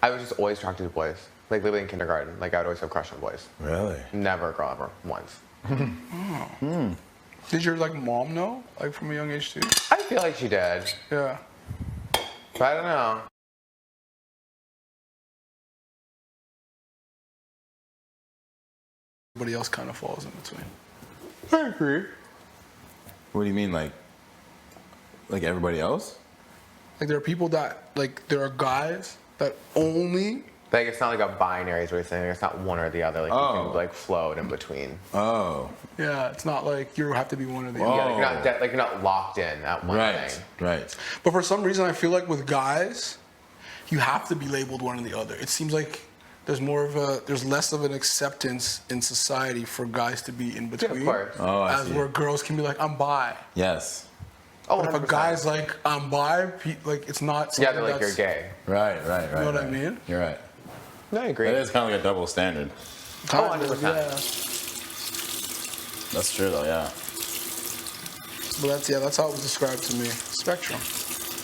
I was just always attracted to boys. Like literally in kindergarten. Like I would always have a crush on boys. Really? Never a girl ever. Once. Did your like mom know, like from a young age too? I feel like she did. Yeah. But I don't know. Everybody else kind of falls in between. I agree. What do you mean, like everybody else? Like there are people that like there are guys that only. Like it's not like a binary is what you're saying. It's not one or the other. Like you can like float in between. Oh. Yeah, it's not like you have to be one or the Whoa. other. Yeah, like you're not locked in at one thing. Right. But for some reason, I feel like with guys, you have to be labeled one or the other. It seems like there's less of an acceptance in society for guys to be in between. Yeah, of course. Oh, I as see. where girls can be like, I'm bi. Yes. Oh, But if a 100%. guy's like, I'm bi, like it's not. Yeah, something they're like that's- you're gay. Right. You know what I mean? You're right. No, I agree. It is kind of like a double standard. Kind of, 100%. yeah. That's true, though. Yeah. But that's how it was described to me. Spectrum.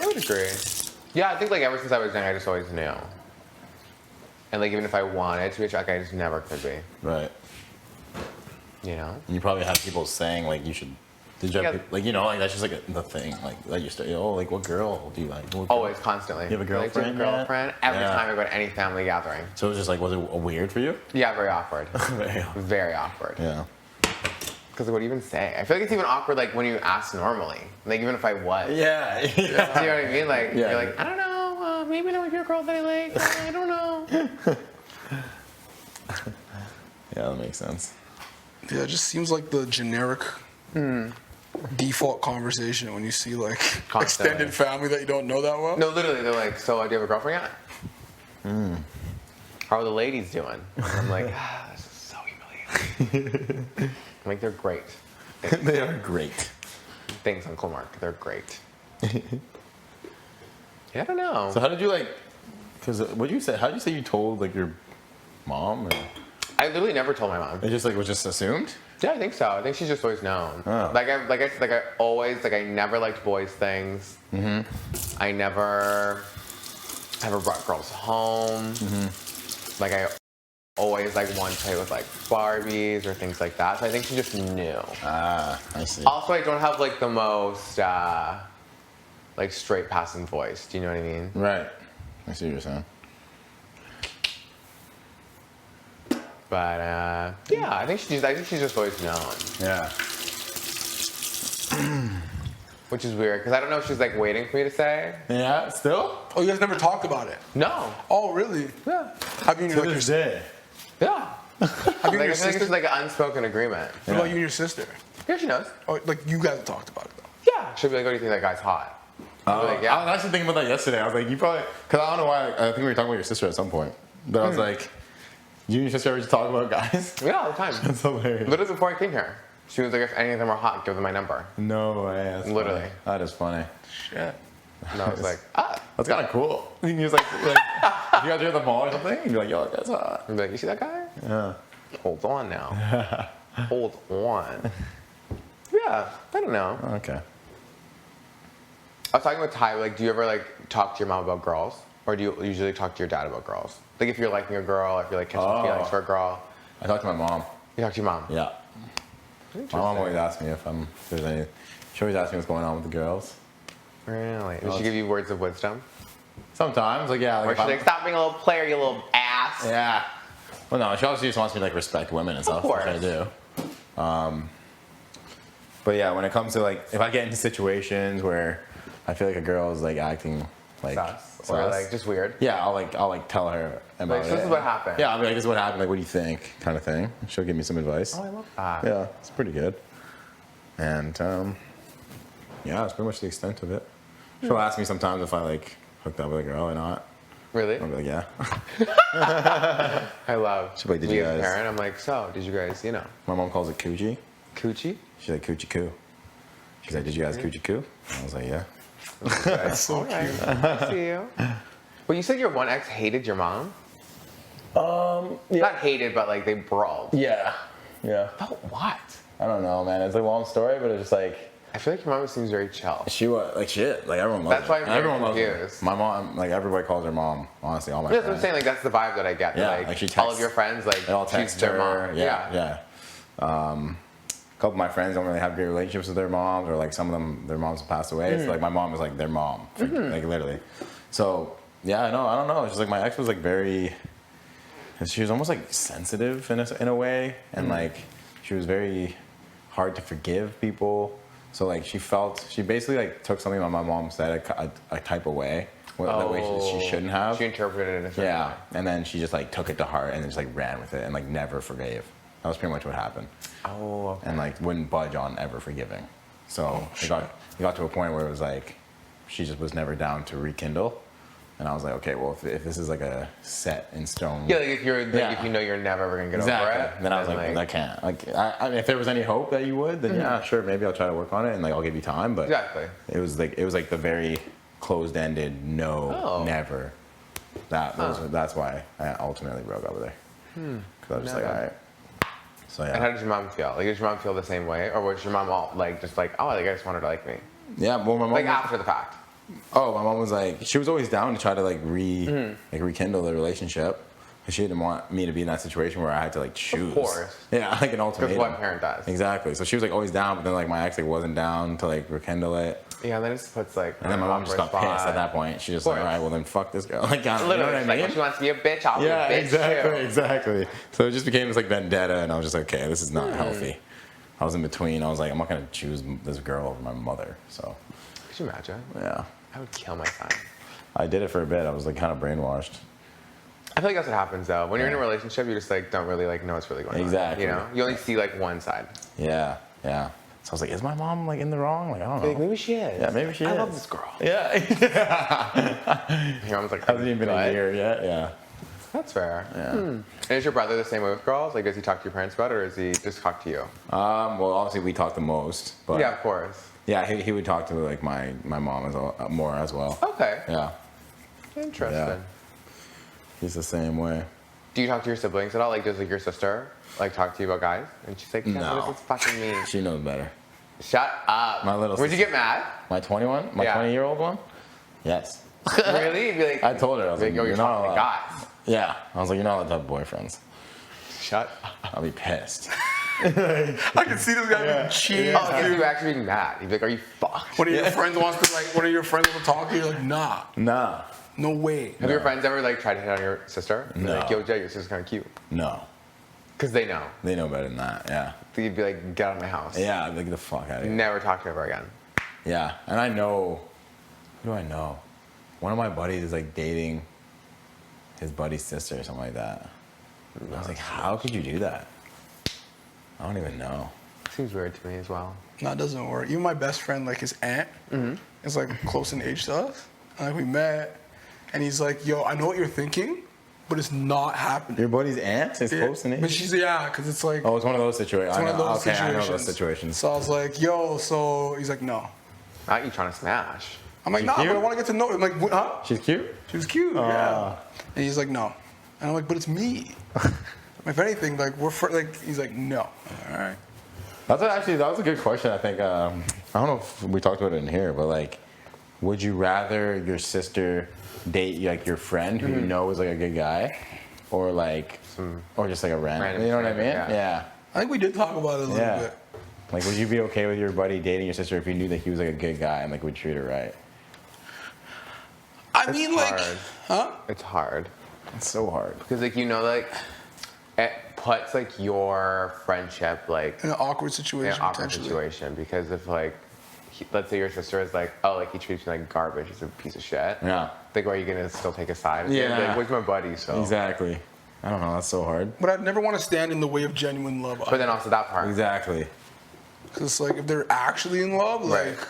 I would agree. Yeah, I think like ever since I was young, I just always knew. And like even if I wanted to be attracted, I just never could be. Right. You know? And you probably have people saying like you should. Did you have, Yeah. like like that's just like the thing like you start like what girl do you like? What girl? Always, constantly. You have a Like, do you girlfriend? have a girlfriend? Every Yeah. time I go to any family gathering. So it was just like was it weird for you? Yeah, very awkward. Very. Very awkward. Yeah. Because what do you even say? I feel like it's even awkward like when you ask normally. Like even if I was. Yeah. Do you know what I mean? Like Yeah. you're like, I don't know, maybe that would be a girl that I like. I don't know. Yeah, that makes sense. Yeah, it just seems like the generic default conversation when you see like Constantly. extended family that you don't know that well. No, literally, they're like, so do you have a girlfriend yet? How are the ladies doing? And I'm like, this is so humiliating. I'm like, they're great. They are great. Thanks, Uncle Mark. They're great. Yeah, I don't know. So how did you like? Because what did you say? How did you say you told like your mom? Or I literally never told my mom. it just like was just assumed? Yeah, I think so. I think she's just always known. Oh. Like I said, I always I never liked boys things. Mm-hmm. I never brought girls home. Mm-hmm. Like I always like wanted to play with like Barbies or things like that. So I think she just knew. Ah, I see. Also, I don't have like the most like straight passing voice. Do you know what I mean? Right. I see what you're saying. But yeah, I think she's just always known, Yeah. which is weird because I don't know if she's like waiting for me to say. Yeah. Still? Oh, you guys never talked about it. No. Oh, really? Yeah. Have you and To your, this day. Yeah. have you and Like, your I think sister? it's like an unspoken agreement. What about you and your sister? Yeah, she knows. Oh, like you guys have talked about it though. Yeah. She'll be like, "Oh, do you think that guy's hot?" I'll be like, I yeah. was actually thinking about that yesterday. I was like, you probably, because I don't know why. I think we were talking about your sister at some point. But I was like, you and your sister ever just talk about guys? Yeah, all the time. That's hilarious. Literally before I came here, she was like, "If any of them are hot, give them my number." No way. That's Literally. funny. That is funny. Shit. And I was like, "Ah." That's kind of cool. He was like, if you guys are at the mall or something, you'd be like, yo, that guy's hot. I'd be like, "You see that guy? Yeah. Hold on now. Hold on." Yeah, I don't know. Okay. I was talking with Ty. Like, do you ever like talk to your mom about girls, or do you usually talk to your dad about girls? Like, if you're liking a girl, if you're like catching feelings for a girl, I talked to my mom. you talk to your mom. Yeah. My mom always asks me if there's any. She always asks me what's going on with the girls. Really? Does she give you words of wisdom? Sometimes, like yeah, Or like she's like, "Stop being a little player, you little ass." yeah. Well, no, she also just wants me to like respect women and stuff, course. which I do. But yeah, when it comes to like, if I get into situations where I feel like a girl is like acting like Sus. Or like just weird. yeah, I'll like tell her about Like, it. so this is what happened. Yeah, I'll be like, this is what happened. Like, what do you think? Kind of thing. She'll give me some advice. Oh, I love that. Yeah, it's pretty good. And yeah, that's pretty much the extent of it. She'll ask me sometimes if I like hooked up with a girl or not. Really? I'll be like, yeah. I love. She's like, did me you as a guys- parent, I'm like, so did you guys, you know, My mom calls it coochie. coochie? She's like, coochie coo. She's like, did you guys coochie coo? I was like, yeah. That's so cute. I see you. But you said your one ex hated your mom? Yeah. Not hated, but like they brawled. Yeah. Yeah. About what? I don't know, man. It's a long story, but it's just like, I feel like your mom seems very chill. She was like shit. Like everyone loves That's why her. I'm very Everyone loves her. confused. My mom, like everybody calls her mom. Honestly, all my That's friends. what I'm saying. Like that's the vibe that I get. Yeah, Like, like she texts, all of your friends, like they all she's text their her. mom. Yeah. A couple of my friends don't really have great relationships with their moms, or like some of them, their moms have passed away. So like my mom is like their mom, like literally. So yeah, I don't know. It's just like my ex was like very. She was almost like sensitive in a way, and like she was very hard to forgive people. So like she basically like took something that my mom said a type of way, that way she shouldn't have. She interpreted it in a certain way. And then she just like took it to heart and just like ran with it and like never forgave. That was pretty much what happened. Oh. Okay. And like wouldn't budge on ever forgiving. So it got to a point where it was like she just was never down to rekindle. And I was like, okay, well, if this is like a set in stone. Yeah, like if you know you're never ever gonna get over it. Then I was like, I can't. Like, I mean, if there was any hope that you would, then yeah, sure, maybe I'll try to work on it and like I'll give you time. But exactly. it was like the very closed-ended never. That's why I ultimately broke up with her. Because I was just like, all right. So yeah. And how did your mom feel? Like, did your mom feel the same way, or was your mom all like just like, oh, like I just wanted to like me? Yeah, well, my mom Like after the fact. Oh, my mom was like, she was always down to try to like rekindle the relationship. Because she didn't want me to be in that situation where I had to like choose. Of course. Yeah, like an ultimatum. Because what parent does. Exactly. So she was like always down, but then like my ex like wasn't down to like rekindle it. Yeah, and then it just puts like. And then my mom just got pissed at that point. She just like, all right, well then fuck this girl. Like, you know what I mean? Like, when she wants to be a bitch, I'll be a bitch exactly. So it just became this like vendetta, and I was just like, okay, this is not healthy. I was in between. I was like, I'm not gonna choose this girl over my mother. So. Could you imagine? Yeah. I would kill my son. I did it for a bit. I was like kind of brainwashed. I feel like that's what happens though. When you're in a relationship, you just like don't really like know what's really going on. Exactly. You know, you only see like one side. Yeah. So I was like, is my mom like in the wrong? Like I don't know. Like, maybe she is. Yeah, maybe she is. I love this girl. Yeah. Your mom's like, Hasn't even been a year yet. Yeah. That's fair. Yeah. And is your brother the same way with girls? Like, does he talk to your parents about it, or does he just talk to you? Well, obviously we talk the most, but Yeah, of course. yeah, he would talk to like my mom as well, more as well. Okay. Yeah. Interesting. Yeah. He's the same way. Do you talk to your siblings at all? Like, does like your sister like talk to you about guys? And she's like, No. what does this fucking mean? She knows better. Shut up. My little Would you sister. get mad? My 21, my Yeah. 20-year-old one. Yes. Really? You'd be like, I told her I was like, yo, you're you're not talking to allowed. guys. Yeah. I was like, you're not allowed to have boyfriends. Shut up. I'll be pissed. I can see this guy being cheesed. Oh, because you actually being mad. You'd be like, are you fucked? One of your friends wants to like. One of your friends wants to talk to you. You're like, nah, Nah. no way. Have your friends ever like tried to hit on your sister? Be No. Like, yo, Jay, your sister's kind of cute. No. Because they know. They know better than that. Yeah. So you'd be like, get out of my house. Yeah. Like get the fuck out of here. Never talk to her ever again. Yeah. And I know. Who do I know? One of my buddies is like dating his buddy's sister or something like that. I was like, how could you do that? I don't even know. Seems weird to me as well. No, it doesn't work. Even my best friend, like his aunt, is like close in age to us. And like we met, and he's like, yo, I know what you're thinking, but it's not happening. Your buddy's aunt is close in age? But she's, because it's like, Oh, it's one of those situations. it's one of those Okay, situations. I know those situations. So I was like, yo, so he's like, no. Not you trying to smash. I'm like, She nah, but cute? I want to get to know. I'm like, huh? She's cute? She was cute, yeah. And he's like, no. And I'm like, but it's me. If anything, like he's like, no. I'm like, all right. That was a good question. I think I don't know if we talked about it in here, but like, would you rather your sister date like your friend who you know is like a good guy, or like, or just like a random? You know what I mean? stranger, Yeah. I think we did talk about it a little Yeah. bit. Like, would you be okay with your buddy dating your sister if you knew that he was like a good guy and like would treat her right? I mean, like, hard. huh? It's hard. It's so hard. Because like, you know, like, it puts like your friendship like In an awkward in situation, an awkward potentially. situation. Because if like, let's say your sister is like, oh, like he treats me like garbage, he's a piece of shit. Yeah. Like, are you gonna still take a side? Yeah. Like, where's my buddy? So. Exactly. I don't know. That's so hard. But I'd never want to stand in the way of genuine love. But then also that part. Exactly. Because it's like, if they're actually in love, like, Right.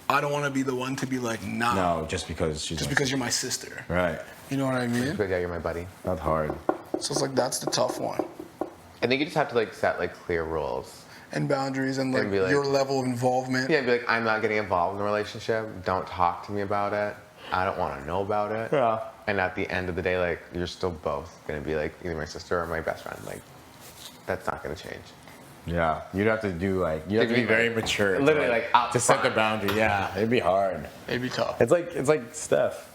I don't want to be the one to be like, nah. No, just because she's Just because you're my sister. right. You know what I mean? Because yeah, you're my buddy. That's hard. So it's like, that's the tough one. I think you just have to like set like clear rules. And boundaries and like, And be like- your level of involvement. Yeah, be like, I'm not getting involved in the relationship. Don't talk to me about it. I don't want to know about it. Yeah. And at the end of the day, like, you're still both gonna be like either my sister or my best friend. Like, that's not gonna change. Yeah, you'd have to do like you have to be very mature. Literally, like out to set the front. boundary. Yeah, it'd be hard. It'd be tough. It's like Steph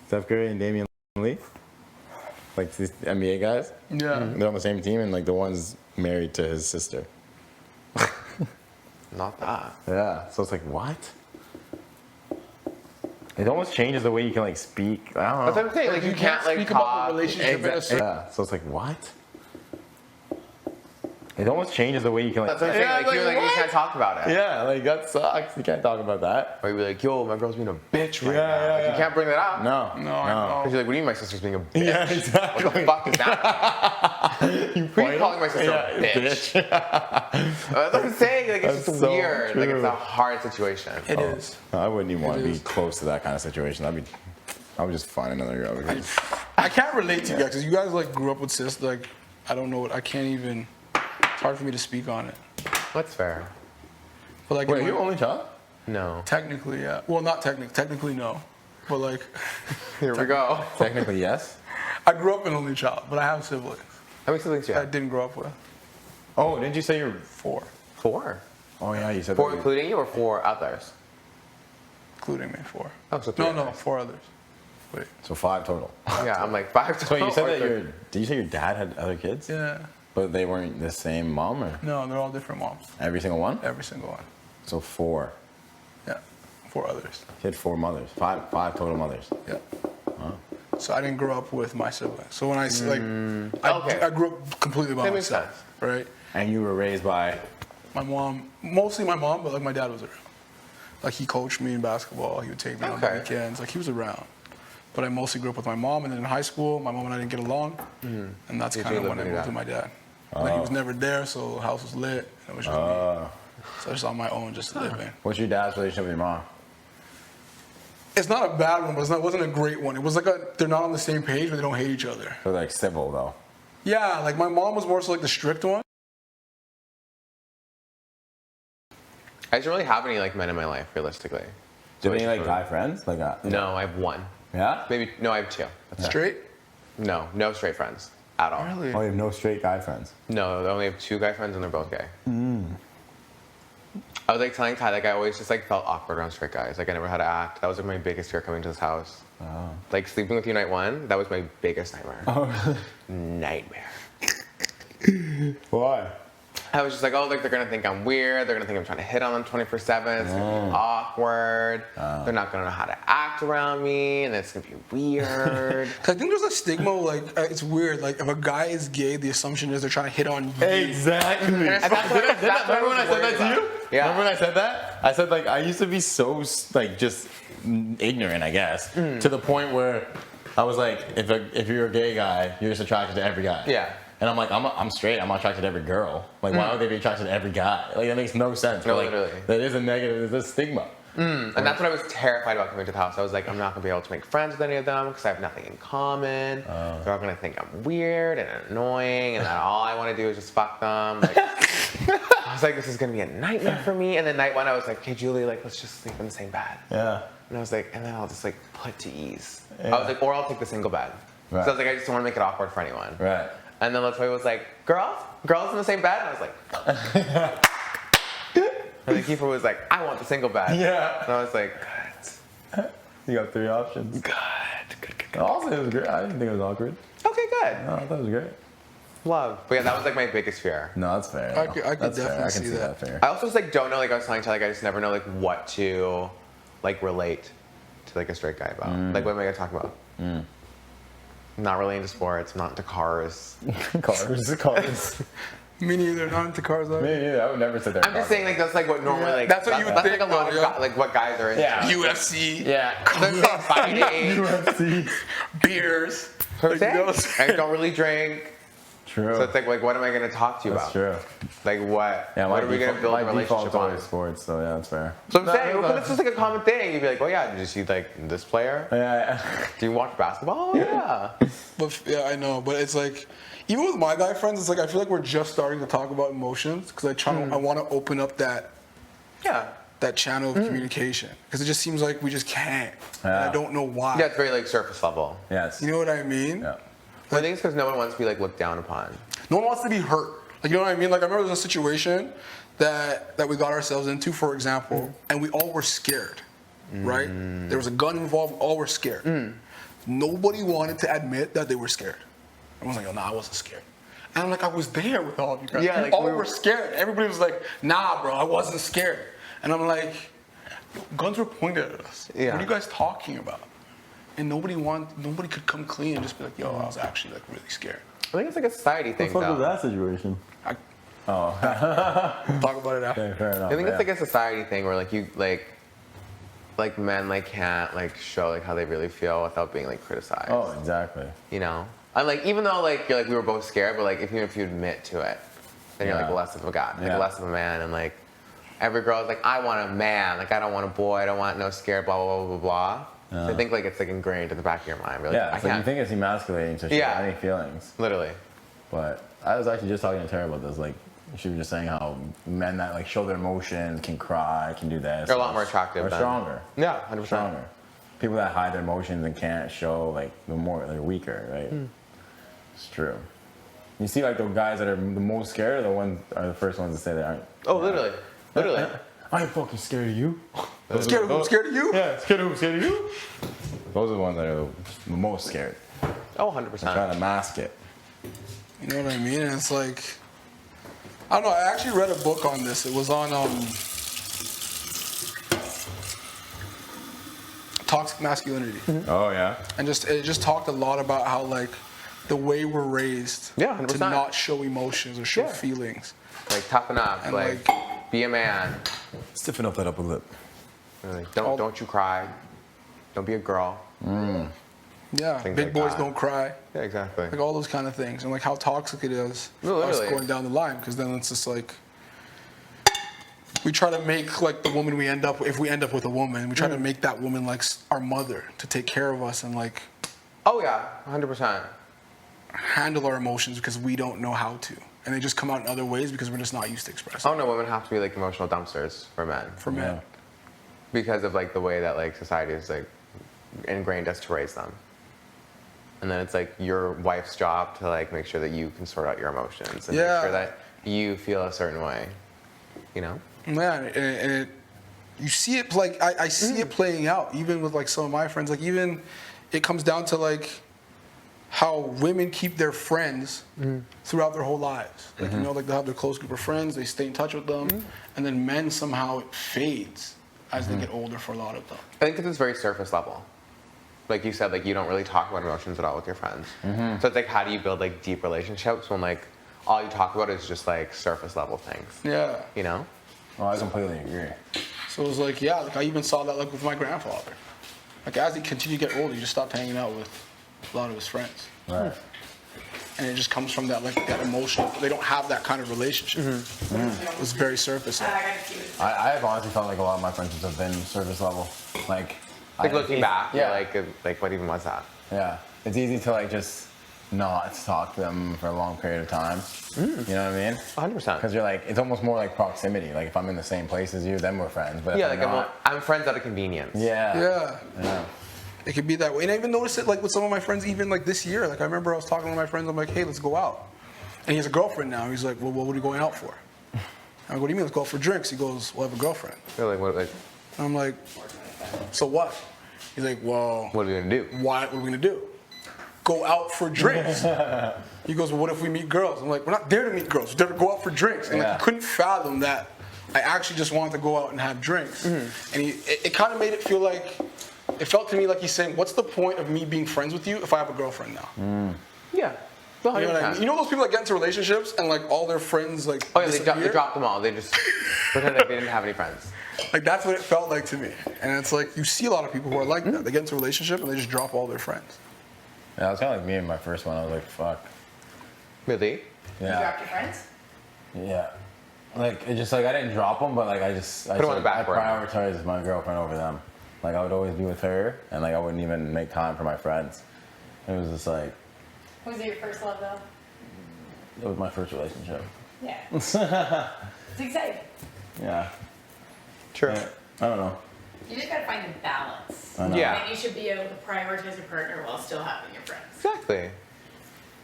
Curry and Damian Lee, like these NBA guys. Yeah. They're on the same team, and like the one's married to his sister. Not that. Yeah, so it's like what? It almost changes the way you can like speak. I don't know. That's what I'm saying. Like you can't like speak about talk. the relationship in a certain. Yeah, so it's like what? It almost changes the way you can like. That's what I'm saying. Yeah, Like, you're like you what? can't talk about it. Yeah, like that sucks. You can't talk about that. Or you'd be like, yo, my girl's being a bitch right Yeah, now. yeah, Like, yeah. you can't bring that up. No, No, I know. Because you're like, what do you mean my sister's being a bitch? Yeah, exactly. What the fuck is that? Who are you calling my sister a bitch? That's what I'm saying. Like, it's That's just so weird. Like, it's true. a hard situation. It is. I wouldn't even want to It be is. close to that kind of situation. I would just find another girl. Because, I can't relate to you guys because you guys like grew up with sis. Like, I don't know what. I can't even. It's hard for me to speak on it. That's fair. But like, wait, you only child? No. technically, yeah. Well, not technically. Technically, no. But like, Here we go. Technically, yes. I grew up an only child, but I have siblings How many siblings do you I have? didn't grow up with. Oh, didn't you say you're? 4, 4. Oh yeah, you said 4 that. including you or 4 others? including me. 4. Oh, so 3 No, others. 4 others. Wait. So 5 total. Yeah, I'm like 5 to So you said that 30. did you say your dad had other kids? Yeah. But they weren't the same mom or No, they're all different moms. every single one? Every single one. So 4. Yeah. 4 others. He had 4 mothers. 5 total mothers. Yeah. So I didn't grow up with my siblings. So when I say like, Okay. I grew up completely by That makes myself, sense. right? And you were raised by. My mom, mostly my mom, but like my dad was around. Like he coached me in basketball. He would take me on the Okay. weekends. Like he was around. But I mostly grew up with my mom, and then in high school, my mom and I didn't get along, and that's Did kind you of live when I with your moved dad? with my dad. Like he was never there, so the house was lit. And it was just me. So I was on my own, just living. What's your dad's relationship with your mom? It's not a bad one, but it wasn't a great one. It was like they're not on the same page, but they don't hate each other. So like civil though. Yeah, like my mom was more so like the strict one. I didn't really have any like men in my life, realistically. Do you have any like guy friends? Like No, I have 1. Yeah? Maybe, no, I have 2. Straight? No straight friends at all. Really? Oh, you have no straight guy friends. No, I only have 2 guy friends and they're both gay. I was like telling Ty, like I always just like felt awkward around straight guys. Like I never had to act. That was like my biggest fear coming to this house. Like sleeping with you night 1, that was my biggest nightmare. Nightmare. Why? I was just like, oh, like they're gonna think I'm weird. They're gonna think I'm trying to hit on them 24/7. It's gonna be awkward. They're not gonna know how to act around me, and it's gonna be weird. 'Cause I think there's a stigma, like, it's weird. Like, if a guy is gay, the assumption is they're trying to hit on you. Exactly. And that's what Remember when I said that to you? Yeah. Remember when I said that? I said like I used to be so like just ignorant, I guess, to the point where I was like, if you're a gay guy, you're just attracted to every guy. Yeah. And I'm like, I'm straight. I'm not attracted to every girl. Like, why would they be attracted to every guy? Like, that makes no sense. No, But, like, literally. that is a negative. There's a stigma. And that's what I was terrified about coming to the house. I was like, I'm not gonna be able to make friends with any of them because I have nothing in common. They're all gonna think I'm weird and annoying, and that all I want to do is just fuck them. Like, I was like, this is gonna be a nightmare for me. And then night 1, I was like, okay, Julie, like let's just sleep in the same bed. Yeah. And I was like, and then I'll just like put to ease. Yeah. I was like, or I'll take the single bed. Right. So I was like, I just don't want to make it awkward for anyone. Right. And then Latoya was like, girls in the same bed? And I was like, and then Kiefer was like, I want the single bed. Yeah. And I was like, good. You got 3 options. Good. Also, it was great. I didn't think it was awkward. Okay, good. No, I thought it was great. Love. But yeah, that was like my biggest fear. No, that's fair. I could That's fair. definitely I can see see that. that fair. I also just like don't know, like I was telling Ty, like I just never know like what to like relate to like a straight guy about. Like what am I gonna talk about? Not really into sports, not into cars. Cars. Me neither. Not into cars, though. Me neither. I would never sit there. I'm just saying like that's like what normally like That's what you would that's think, like a lot of though, yeah. like what guys are into. Yeah. UFC, Yeah. They're saying fighting. UFC. beers. Like, Like, you know, I don't really drink. True. So it's like what am I gonna talk to you That's about? true. Like what? Yeah, what are we gonna build a my relationship default's always on? sports, so yeah, that's fair. So I'm No, saying, no, but it's just like a common thing. You'd be like, oh yeah, did you see like this player? Yeah. Do you watch basketball? Oh, yeah. But yeah, I know. But it's like, even with my guy friends, it's like I feel like we're just starting to talk about emotions because I want to open up that channel of communication because it just seems like we just can't. And I Yeah. don't know why. Yeah, it's very like surface level. Yes. You know what I mean? Yeah. I think it's because no one wants to be like looked down upon. No one wants to be hurt. Like, you know what I mean? Like, I remember there was a situation that we got ourselves into, for example, and we all were scared, right? There was a gun involved, we all were scared. Nobody wanted to admit that they were scared. Everyone's like, oh, nah, I wasn't scared. And I'm like, I was there with all of you guys. Yeah, We like, all we were were scared. Everybody was like, nah, bro, I wasn't scared. And I'm like, guns were pointed at us. Yeah. What are you guys talking about? And nobody could come clean and just be like, yo, I was actually like really scared. I think it's like a society thing, What the fuck though. was that situation? Talk about it after. Okay, fair enough. I think yeah. it's like a society thing where like you like men like can't like show like how they really feel without being like criticized. Oh, exactly. You know? And like even though like you're like we were both scared, but like even if you admit to it, then you're like Yeah. less of a guy, like Yeah. less of a man, and like every girl's like, I want a man, like I don't want a boy, I don't want no scared, blah blah blah blah blah. So I think like it's like ingrained in the back of your mind. Really, Yeah, I it's like you can't. think it's emasculating to show Yeah. any feelings. Literally. But I was actually just talking to Tara about this. Like, she was just saying how men that like show their emotions can cry, can do this. They're a lot more attractive Or than- stronger. Yeah, 100%. Stronger. People that hide their emotions and can't show, like, they're weaker, right? It's true. You see, like, the guys that are the most scared are the first ones to say they aren't. Oh, literally. Literally. I ain't fucking scared of you. Scared of who? Scared of you? Yeah, scared of who? Scared of you? Those are the ones that are the most scared. Oh, 100%. Trying to mask it. You know what I mean? And it's like, I don't know. I actually read a book on this. It was on toxic masculinity, Oh, yeah? and it just talked a lot about how like the way we're raised Yeah, to 100%. not show emotions or show Yeah. feelings. Like toughen up, And, like be a man. Stiffen up that upper lip. Really. All- Don't you cry. Don't be a girl. Yeah, Things big like boys that. don't cry. Yeah, exactly. Like all those kind of things, and like how toxic it is No, for us literally. going down the line. Because then it's just like we try to make like the woman if we end up with a woman, we try to make that woman like our mother to take care of us and like Oh yeah, 100%. handle our emotions because we don't know how to, and they just come out in other ways because we're just not used to expressing. Oh no, women have to be like emotional dumpsters for men For men, because of like the way that like society is like ingrained us to raise them. And then it's like your wife's job to like make sure that you can sort out your emotions and Yeah. make sure that you feel a certain way. You know? man, and it, you see it like I see it playing out even with like some of my friends. Like even it comes down to like how women keep their friends throughout their whole lives. Like you know, like they have their close group of friends, they stay in touch with them, and then men somehow it fades as they get older for a lot of them. I think it's very surface level. Like you said, like you don't really talk about emotions at all with your friends. So it's like, how do you build like deep relationships when like all you talk about is just like surface level things? Yeah. You know? Oh, I completely agree. So it was like, yeah, like I even saw that like with my grandfather. Like as he continued to get older, he just stopped hanging out with a lot of his friends. Right. And it just comes from that like that emotional. They don't have that kind of relationship. It was very surface level. I have honestly felt like a lot of my friendships have been surface level. Like Looking back, yeah. like what even was that? Yeah. It's easy to like just not talk to them for a long period of time. You know what I mean? 100%. Because you're like, it's almost more like proximity. Like if I'm in the same place as you, then we're friends. But if Yeah, I'm like not, I'm friends out of convenience. yeah. Yeah. It could be that way. And I even noticed it like with some of my friends even like this year. Like I remember I was talking to my friends, I'm like, hey, let's go out. And he has a girlfriend now. He's like, well, what are you going out for? I'm like, what do you mean, let's go out for drinks? He goes, well, I have a girlfriend. You're like, what I'm like, so what? He's like, well, are we gonna do? what are we gonna do? Go out for drinks. He goes, well, what if we meet girls? I'm like, we're not there to meet girls. We're there to go out for drinks. And like, Yeah. he couldn't fathom that I actually just wanted to go out and have drinks. And it kind of made it feel like, it felt to me like he's saying, what's the point of me being friends with you if I have a girlfriend now? Yeah. You know what I mean? You know those people that get into relationships and like all their friends like Oh yeah, they disappear? dropped them all. They just pretended like they didn't have any friends. Like that's what it felt like to me. And it's like you see a lot of people who are like that. They get into a relationship and they just drop all their friends. Yeah, it was kind of like me in my first one. I was like, fuck. Really? You Yeah. dropped your friends? Yeah. Like, it just like, I didn't drop them, but like, I them on the back burner. prioritized my girlfriend over them. Like, I would always be with her, and like, I wouldn't even make time for my friends. It was just like, Was it your first love though? it was my first relationship. Yeah. It's exciting. Yeah. True. Yeah. I don't know. You just gotta find a balance. I know. Yeah. Like you should be able to prioritize your partner while still having your friends. Exactly.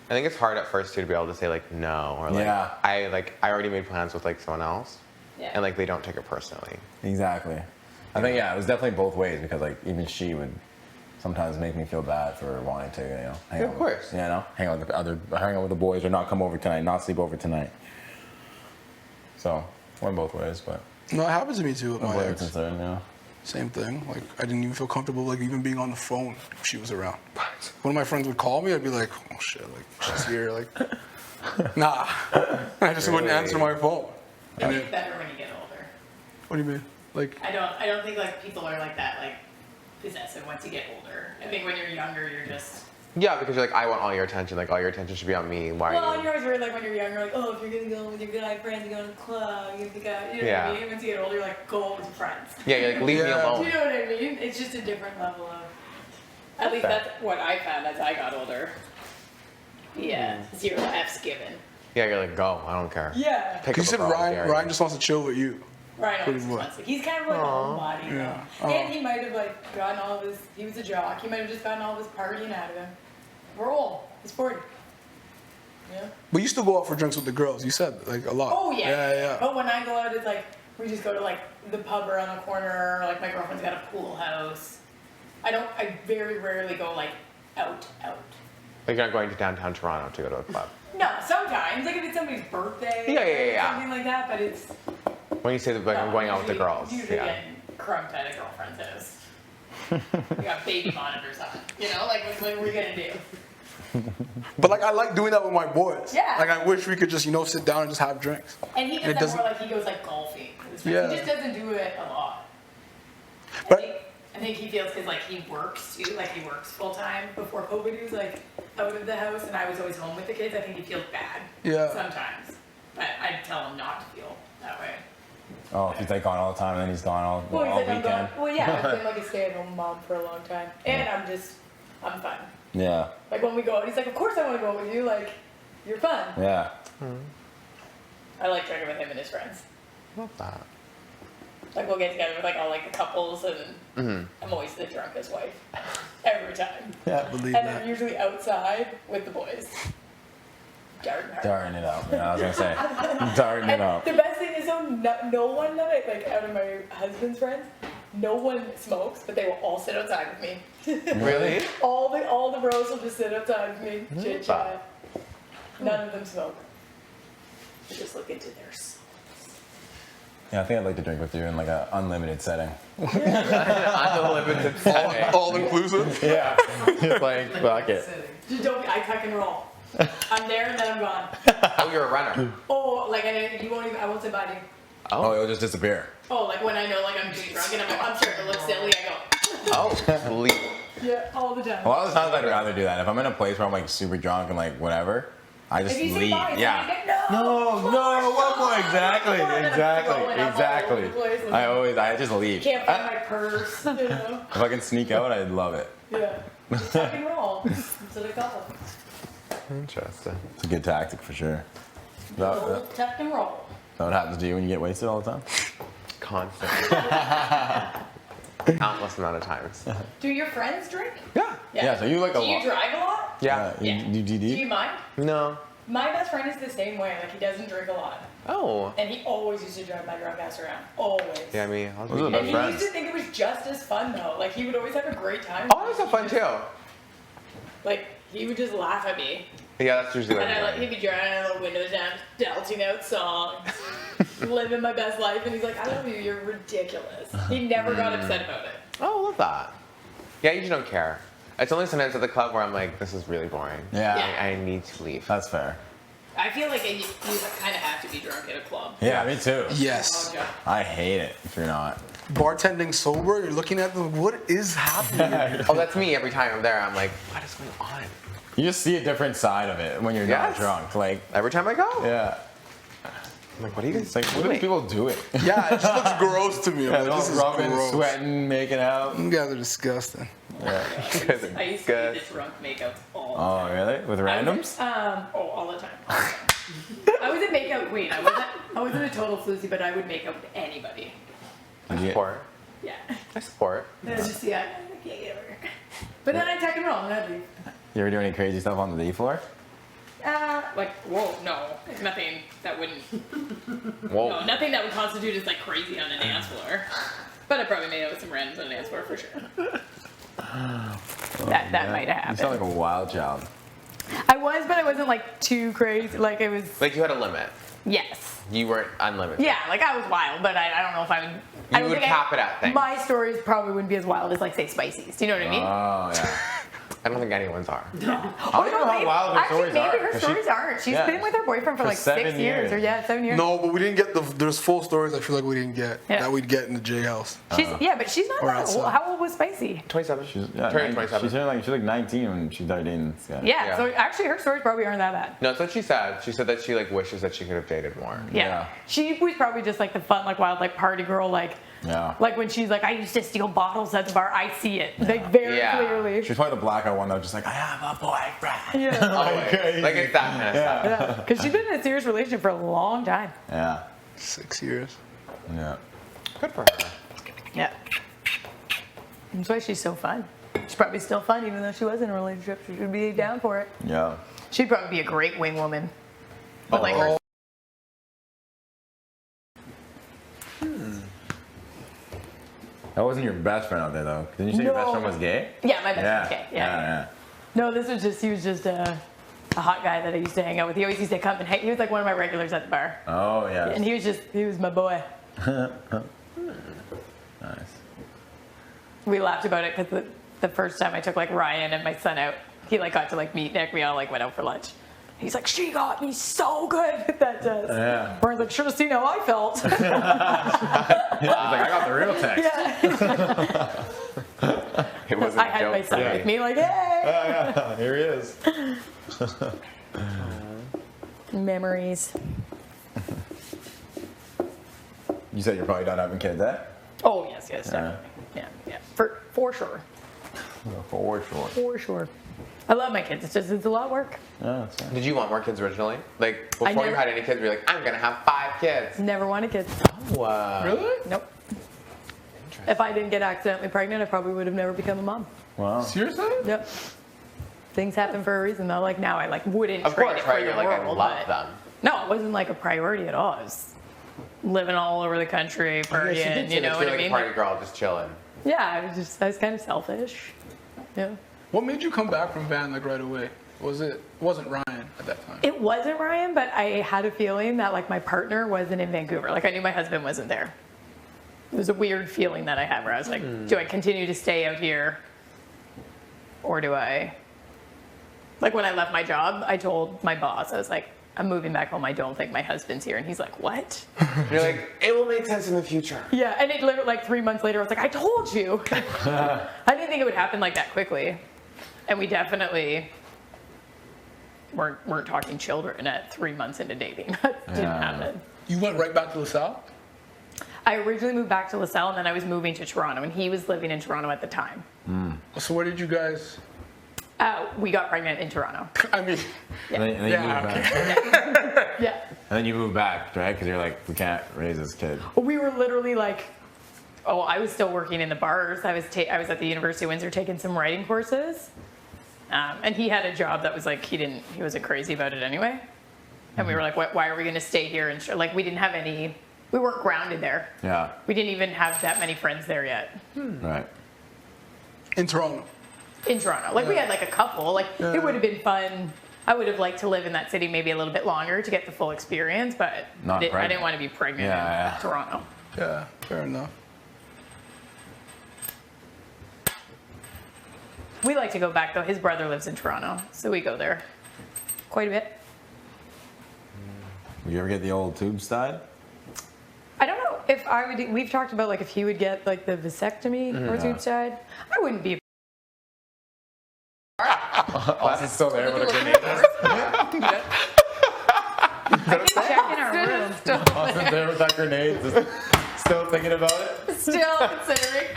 I think it's hard at first too to be able to say like no or like Yeah. I already made plans with like someone else, Yeah. and like they don't take it personally. Exactly. I think it was definitely both ways because like even she would sometimes make me feel bad for wanting to, hang Yeah, out of course. hang out with the boys or not come over tonight, not sleep over tonight. So went both ways, but No, it happens to me too with I'm my very ex. concerned, Same thing. Like I didn't even feel comfortable like even being on the phone if she was around. One of my friends would call me, I'd be like, oh shit, like she's here, like nah. I just wouldn't answer my phone. It And gets it, better when you get older. what do you mean? Like I don't think like people are like that, like possessive once you get older. I think when you're younger, you're just. Yeah, because you're like, I want all your attention. Like all your attention should be on me. Why Well, are and you? you're always worried, like when you're younger, like, oh, if you're gonna go with your guy friends, you go to the club, you have to go, you know what I Yeah. mean? Once you get older, you're like, go with your friends. Yeah, you're like leave me Yeah. alone. Do you know what I mean? It's just a different level of. At least Fair. that's what I found as I got older. Yeah, 0 F's given. Yeah, you're like go. I don't care. Yeah. Pick you up a said girl, Ryan Gary. Ryan just wants to chill with you. Ryan always Pretty much. wants it. He's kind of like a homebody, Yeah. though. And he might have like gotten all of his. He was a jock. He might have just gotten all of his partying out of him. We're old. He's 40. Yeah. But you still go out for drinks with the girls, you said like a lot. Oh yeah. Yeah. But when I go out, it's like we just go to like the pub around the corner. Or, like my girlfriend's got a pool house. I very rarely go like out. Like you're not going to downtown Toronto to go to a club. No, sometimes like if it's somebody's birthday. Yeah, or something like that. But it's. When you say that, like I'm no, going out with the usually- girls. Usually Yeah. getting crunked at a girlfriend's house. We got baby monitors on. You know, like what are we gonna do? But like I like doing that with my boys. Yeah. Like I wish we could just, sit down and just have drinks. And he It does that doesn't- more like he goes like golfing with his friends. Yeah. He just doesn't do it a lot. But I think he feels because like he works too, like he works full time. Before COVID, he was like out of the house, and I was always home with the kids. I think he feels bad. Yeah. Sometimes, but I tell him not to feel that way. Oh, if he's like gone all the time and then he's gone all He's like, I'm weekend. going. Well, yeah, I've been like a stay-at-home mom for a long time, and I'm fun. Yeah, Like when we go out, he's like, of course I want to go with you. Like, you're fun. yeah. I like drinking with him and his friends. Love that. Like we'll get together with like all like the couples, and I'm always the drunkest wife every time. Yeah, believe And that. I'm usually outside with the boys. Darting hard. darting it up. Yeah, I was gonna say, darting it And up. the best thing is though, no one that I like out of my husband's friends, no one smokes, but they will all sit outside with me. Really? all the bros will just sit outside with me, chit chat. None of them smoke. They just look into their souls. Yeah, I think I'd like to drink with you in like an unlimited setting. Unlimited setting. all inclusive. Yeah, just like fuck it. Just don't. I tuck and roll. I'm there and then I'm gone. Oh, you're a runner. Oh, like you won't even. I won't say bye to you. Oh, it'll just disappear. Oh, like when I know like I'm getting drunk and I'm starting to look silly, I go. Oh, sleep. Yeah, all the time. A lot of the times I'd rather do that. If I'm in a place where I'm like super drunk and like whatever, I just If you say leave. bye, Yeah. no, What more? Exactly, Throwing up all over exactly. the place, like, I just leave. Can't find my purse, you know. If I can sneak out, I'd love it. Yeah. Just tuck and roll. That's what I call it. Interesting. It's a good tactic for sure. That, Roll, tuck and roll. that what happens to you when you get wasted all the time? Constant. Countless amount of times. Do your friends drink? Yeah. Yeah, so you like a Do you lot. drive a lot? Yeah. Yeah. You Do you DD? mind? No. My best friend is the same way. Like he doesn't drink a lot, Oh. and he always used to drive my drunk ass around. Always. Yeah, I mean, Those are And the best he friends. used to think it was just as fun though. Like he would always have a great time. Oh, I was have fun too. Like he would just laugh at me, Yeah, that's usually what and I'm he'd doing. be driving out the windows down, belting out songs, living my best life, and he's like, "I love you. You're ridiculous." He never got upset about it. Oh, I love that. Yeah, I usually don't care. It's only sometimes at the club where I'm like, this is really boring. Yeah. Yeah. I need to leave. That's fair. I feel like you kind of have to be drunk at a club. Yeah, me too. Yes. Oh, God. I hate it if you're not. Bartending sober, you're looking at them, what is happening? Oh, that's me every time I'm there. I'm like, what is going on? You just see a different side of it when you're not Yes. drunk. Like, Every time I go. yeah. I'm like, what are you It's like, what do doing? people do it? Yeah, it just looks gross to me. I'm Yeah, like, they're all this is rubbing, gross. sweating, making out. You guys are disgusting. Yeah. I used to do this drunk makeouts all the Oh, really? With randoms? all the time. I was a makeout queen. I wasn't a total floozy, but I would make out with anybody. I Yeah. support. Yeah. I support. And I was just I can't get over here. But then I tuck and roll and I'd leave. You ever do any crazy stuff on the D floor? like, whoa, no, nothing that wouldn't, Whoa. no, nothing that would constitute as like crazy on the dance floor. But I probably made out with some randoms on the dance floor for sure. That might have You happened. sound like a wild child. I was, but I wasn't like too crazy. Like it was. Like you had a limit. Yes. You weren't unlimited. Yeah, like I was wild, but I don't know if I would. You would cap it at things. My stories probably wouldn't be as wild as like say Spicy's. Do you know what I mean? Oh yeah. I don't think anyone's are. I don't even know how wild her Actually, stories are. maybe her 'cause stories aren't. She's been with her boyfriend for like 6 years. Or 7 years. No, but we didn't get there's full stories I feel like we didn't get Yeah. that we'd get in the jailhouse. She's but she's not Or that outside. old. How old was Spicy? 27. Turning Turning 27. She's like 19 when she started dating this guy. Yeah, Yeah. so actually her stories probably aren't that bad. No, that's what she said. She said that she like wishes that she could have dated more. Yeah. She was probably just like the fun, like wild, like party girl, like Yeah. like when she's like, I used to steal bottles at the bar. I see it like very Yeah. clearly. She's probably the blackout one that was just like, I have a boyfriend. Yeah. Always. Crazy. Like it's that kind of stuff. Yeah, because she's been in a serious relationship for a long time. Yeah. 6 years. Yeah. Good for her. Yeah. That's why she's so fun. She's probably still fun even though she was in a relationship. She should be down for it. Yeah. She'd probably be a great wing woman. But like her. That wasn't your best friend out there though. Didn't you say your best No. friend was gay? Yeah, my best Yeah. friend. Okay. Yeah. Yeah. No, this was just, he was just a hot guy that I used to hang out with. He always used to come and hang. He was like one of my regulars at the bar. Oh yeah. And he was my boy. Nice. We laughed about it because the first time I took like Ryan and my son out, he like got to like meet Nick. We all like went out for lunch. He's like, she got me so good with that test. Yeah. Brian's like, should have seen how I felt. He's like, I got the real text. Yeah. It wasn't I a had joke my for son me. with me like, hey. Yeah, here he is. Memories. You said you're probably done having kids, eh? Oh yes, definitely. Yeah. For sure. For sure. For sure. I love my kids. It's a lot of work. Yeah, that's right. Did you want more kids originally? Like before never- you had any kids, you were like, I'm gonna have 5 kids. Never wanted kids. Wow. Really? Nope. If I didn't get accidentally pregnant, I probably would have never become a mom. Wow. Seriously? Yep. Things happen for a reason though. Like now I like wouldn't Of trade course, it for right? the You're like, I world, love but- them. No, it wasn't like a priority at all. I was living all over the country, partying, you know what You're I like mean? a party girl, just chilling. Yeah, I was kind of selfish. Yeah. What made you come back from Van like right away? It wasn't Ryan at that time? It wasn't Ryan, but I had a feeling that like my partner wasn't in Vancouver. Like I knew my husband wasn't there. It was a weird feeling that I had where I was like, do I continue to stay out here? Or do I? Like when I left my job, I told my boss, I was like, I'm moving back home. I don't think my husband's here. And he's like, what? You're like, it will make sense in the future. Yeah, and it literally like 3 months later, I was like, I told you. I didn't think it would happen like that quickly. And we definitely weren't talking children at 3 months into dating. That didn't happen. You went right back to LaSalle? I originally moved back to LaSalle, and then I was moving to Toronto, and he was living in Toronto at the time. So where did you guys? We got pregnant in Toronto. I mean, And then you Yeah, moved back. Yeah. And then you moved back, right? Because you're like, we can't raise this kid. We were literally like, I was still working in the bars. I was at the University of Windsor taking some writing courses. And he had a job that was like, he wasn't crazy about it anyway. And we were like, why are we going to stay here? And like, we weren't grounded there. Yeah. We didn't even have that many friends there yet. Right. in Toronto. In Toronto. Like we had like a couple, like it would have been fun. I would have liked to live in that city maybe a little bit longer to get the full experience, but Not I didn't pregnant. want to be pregnant Yeah, in yeah. Toronto. Yeah, fair enough. We like to go back though. His brother lives in Toronto, so we go there quite a bit. Would you ever get the old tube side? I don't know if I would. We've talked about like if he would get like the vasectomy or tube side. I wouldn't be. Austin's still there with a grenade. Check in our room. Austin's there with that grenade, just still thinking about it. Still considering.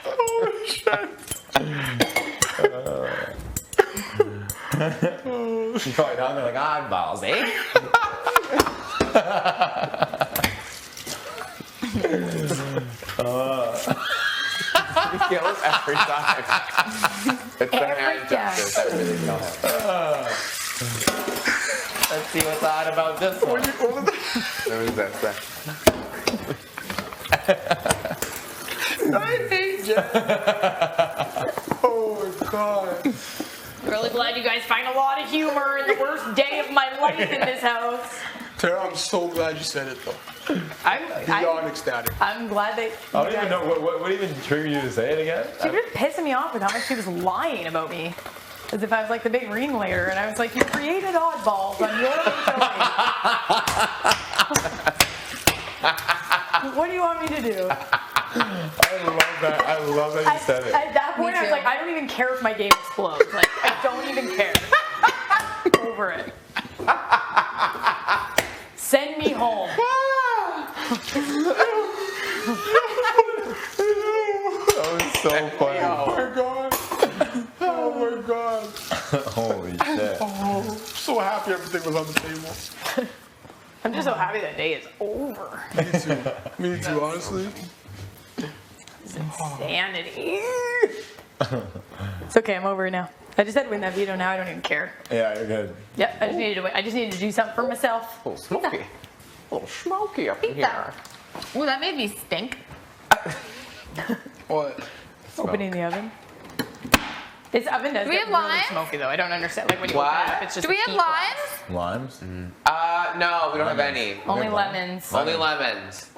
Oh shit! She's probably down there like, eyeballs, eh? He kills every time. It's the Every hand time. gestures that really kill him. And Let's see what's odd about this one. There was this. I hate Jeff. Oh my god. Really glad you guys find a lot of humor in the worst day of my life in this house. Tara, I'm so glad you said it though. Beyond ecstatic. I'm glad that. I don't even know what even triggered you to say it again. She was pissing me off with how much she was lying about me. As if I was like the big ringleader, and I was like, you created oddballs on your HOA. What do you want me to do? I love that you said it. At that point, I was like, I don't even care if my game explodes. Like, I don't even care. Over it. Send me home. That was so funny. Oh my god. Oh my god. Holy shit. Oh, I'm so happy everything was on the table. I'm just so happy that day is over. Me too, honestly. It's insanity. It's okay, I'm over it now. I just had to win that veto now, I don't even care. Yeah, you're good. Yep, I just needed to win. I just needed to do something for myself. A little smoky. A little smoky up in here. Ooh, that made me stink. What? Opening the oven. This oven does get really smoky though. I don't understand. Like when you open it up, it's just. Do we have limes? Limes? No, we don't have any. Only lemons. Only lemons.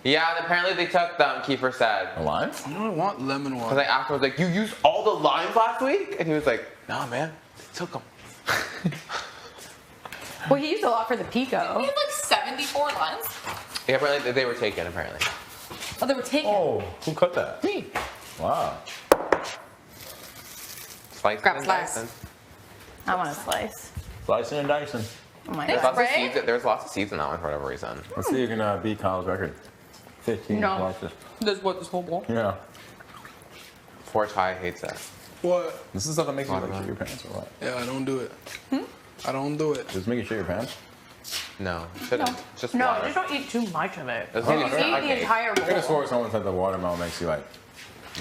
Yeah, and apparently they took them, Kiefer said. A lime? I don't want lemon Because water. I asked him, I was like, you used all the limes last week? And he was like, nah, man, they took them. Well, he used a lot for the pico. We had like 74 limes. Yeah, apparently they were taken, apparently. Oh, they were taken. Oh, who cut that? Me. Wow. Slicing Grab and slice. dicing. I want a slice. Slicing and dicing. Oh my There's god. lots, of Right? seeds, there's lots of seeds in that one for whatever reason. Let's see if you can beat Kyle's record. 15 No. slices. This what this whole bowl? Yeah. Poor Ty hates it. What? This is stuff that makes you like Watermelon. shit your pants or what? Yeah, I don't do it. I don't do it. Does it make you shit your pants? No, shouldn't. It's just No, water. just don't eat too much of it. It's If not you eat okay. the entire I could have bowl. swore someone said the watermelon makes you like.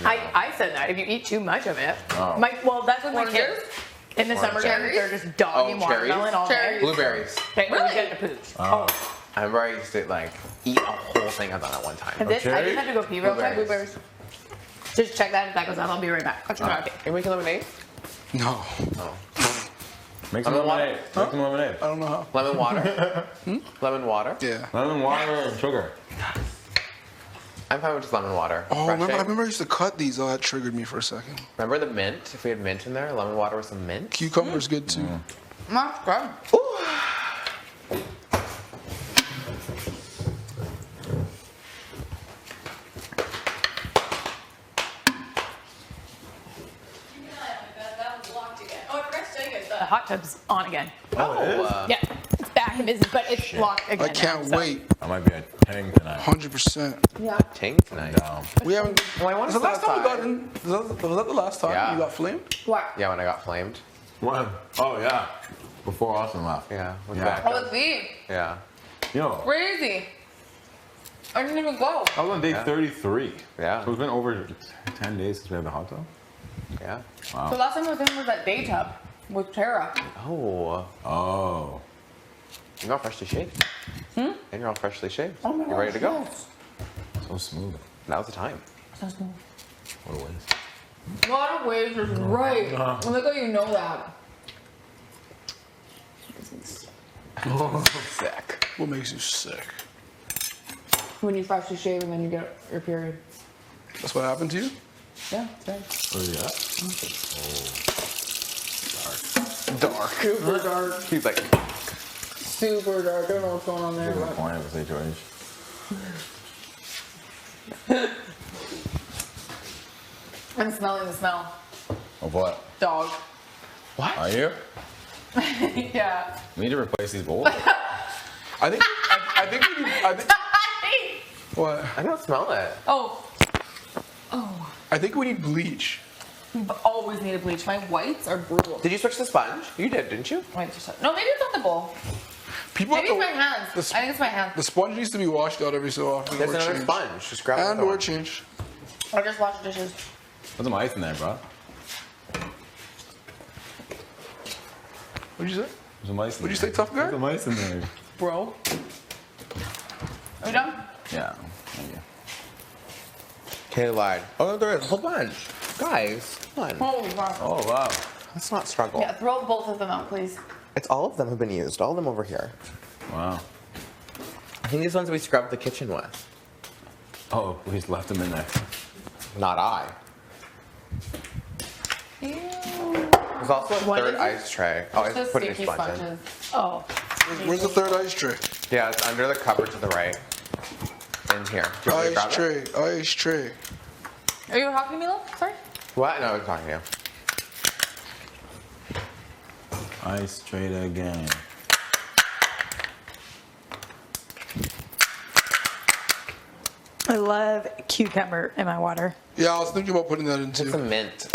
I said that. If you eat too much of it. Oh. Well, that's what my Oranges? kids. In the summertime, cherries? they're just dogging Oh, cherries? watermelon all day. Cherries. Blueberries. They always Really? get the pooch. Oh. I remember I used to like eat a whole thing of that at one time. I just cherries? have to go pee real quick. Blueberries. Just check that. If that goes up, I'll be right back. Okay. Are you making lemonade? No. Oh. Make some Lemon water? lemonade. Make some lemonade. I don't know how. Lemon water? Lemon water? Yeah. Lemon water and sugar. I'm fine with just lemon water. Oh, Fresh I shake. remember I used to cut these. Oh, that triggered me for a second. Remember the mint? If we had mint in there, lemon water with some mint? Cucumber's good too. That's good. The hot tub's on again. Oh, Yeah, it's back in business, but it's locked again. I can't now, so- wait. I might be a tang tonight. 100%. Yeah. ting tonight. Down. We haven't. Oh, I want Was to the last time we got outside. in? Was that the last time Yeah. you got flamed? What? Yeah, when I got flamed. When? Oh yeah. Before Austin left. Yeah, with Yeah. back. Oh, it's me. Yeah. Yo. Crazy. I didn't even go. I was on day Yeah. 33. Yeah. So it's been over 10 days since we had the hot tub. Yeah. The last time I was in was that day tub with Tara. Oh. Oh. You're all freshly shaved. And you're all freshly shaved. Oh my You're ready to go. yes. So smooth. Now's the time. So smooth. What a waste. A lot of ways is right. I like how you know that. Sick. What makes you sick? When you freshly shave and then you get your period. That's what happened to you? Yeah, it's right. What is that? Dark. Super dark. He's like, Super dark. I don't know what's going on there. What's the But point of this HOH? I'm smelling the smell. Of what? Dog. Are you? Yeah. We need to replace these bowls. I think we need. What? I don't smell it. Oh. Oh. I think we need bleach. You've always need a bleach. My whites are brutal. Did you switch the sponge? You did, didn't you? Whites are so- No, maybe it's not the bowl. People Maybe have it's to, my hands. The, I think it's my hands. the sponge needs to be washed out every so often. There's or another changed. sponge. Just grab And another or one. changed. I just washed the dishes. Put some ice in there, bro. What are What'd you say? There's some ice in What'd you there. say, tough guy? There's some ice in there. Bro. Are we done? Yeah. Thank you. Okay, lied. Oh, no, there is a whole bunch. Guys, come on. Oh, wow. Oh, wow. Let's not struggle. Yeah, throw both of them out, please. It's all of them have been used. All of them over here. Wow. I think these ones we scrubbed the kitchen with. Oh, we just left them in there. Not I. Ew. There's also a What third is it? ice tray. Oh, I Those put it in sticky sponge in. sponges. Oh. Where's the third ice tray? Yeah, it's under the cupboard to the right. In here. Do you want me to grab Ice it? tray, ice tray. Are you talking to me, Lo? Sorry? What? No, I was talking to you. Ice trade again. I love cucumber in my water. Yeah, I was thinking about putting that in It's a too. mint.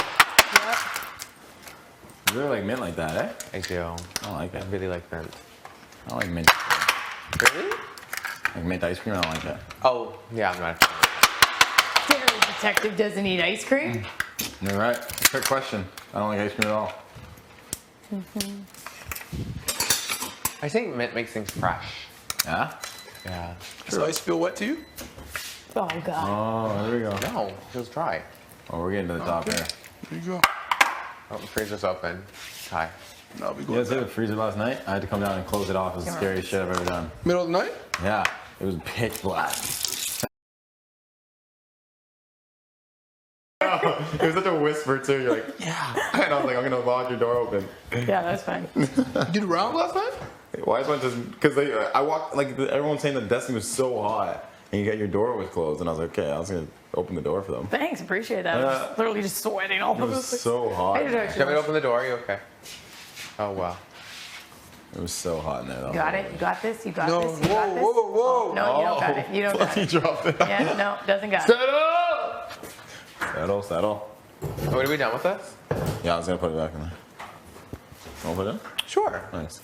You really like mint like that, eh? I do. I don't like I that. really like mint. I don't like mint. Really? Like mint ice cream, I don't like that. Oh, yeah, I'm not. a fan. Dairy detective doesn't eat ice cream. You're right. Trick question. I don't like ice cream at all. I think mint makes things fresh. Yeah? Yeah. Does ice feel wet to you? Oh god. Oh, there we go. No, it feels dry. Oh, we're getting to the top here. There you go. Oh, the freezer's open. Hi. Now we You go. guys hit the freezer last night? I had to come down and close it off. It was the scariest shit I've ever done. Middle of the night? Yeah. It was pitch black. It was such a whisper too. You're like, yeah. And I was like, I'm gonna lock your door open. Yeah, that's fine. You did a round last night? Why is one just? Because I walked like everyone's saying the Destiny was so hot, and you got your door was closed, and I was like, okay, I was gonna open the door for them. Thanks, appreciate that. I was literally just sweating all It over the was place. so hot. I did Do you want me to open the door? Are you okay? Oh, wow. It was so hot in there. You got it? You got this? You got No. this? You got Whoa, this? whoa, whoa. No, you don't got it. You don't got He it. dropped it. Yeah, no, doesn't got it. Settle. Oh, are we done with this? Yeah, I was gonna put it back in there. Want to put it in? Sure. Nice.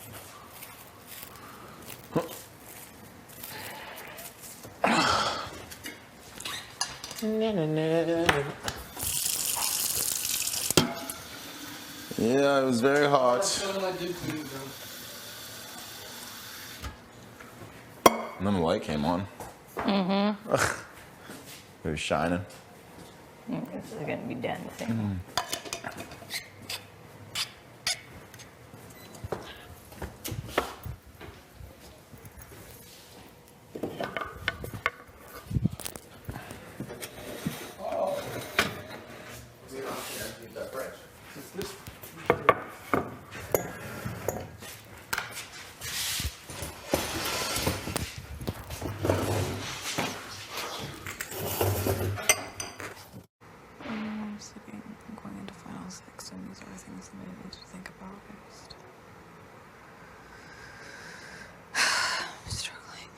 Yeah, it was very hot. And then the light came on. Mm-hmm. It was shining. This is gonna be done soon. I'm sitting, I'm going into final six, and these are things that I need to think about first. I'm struggling.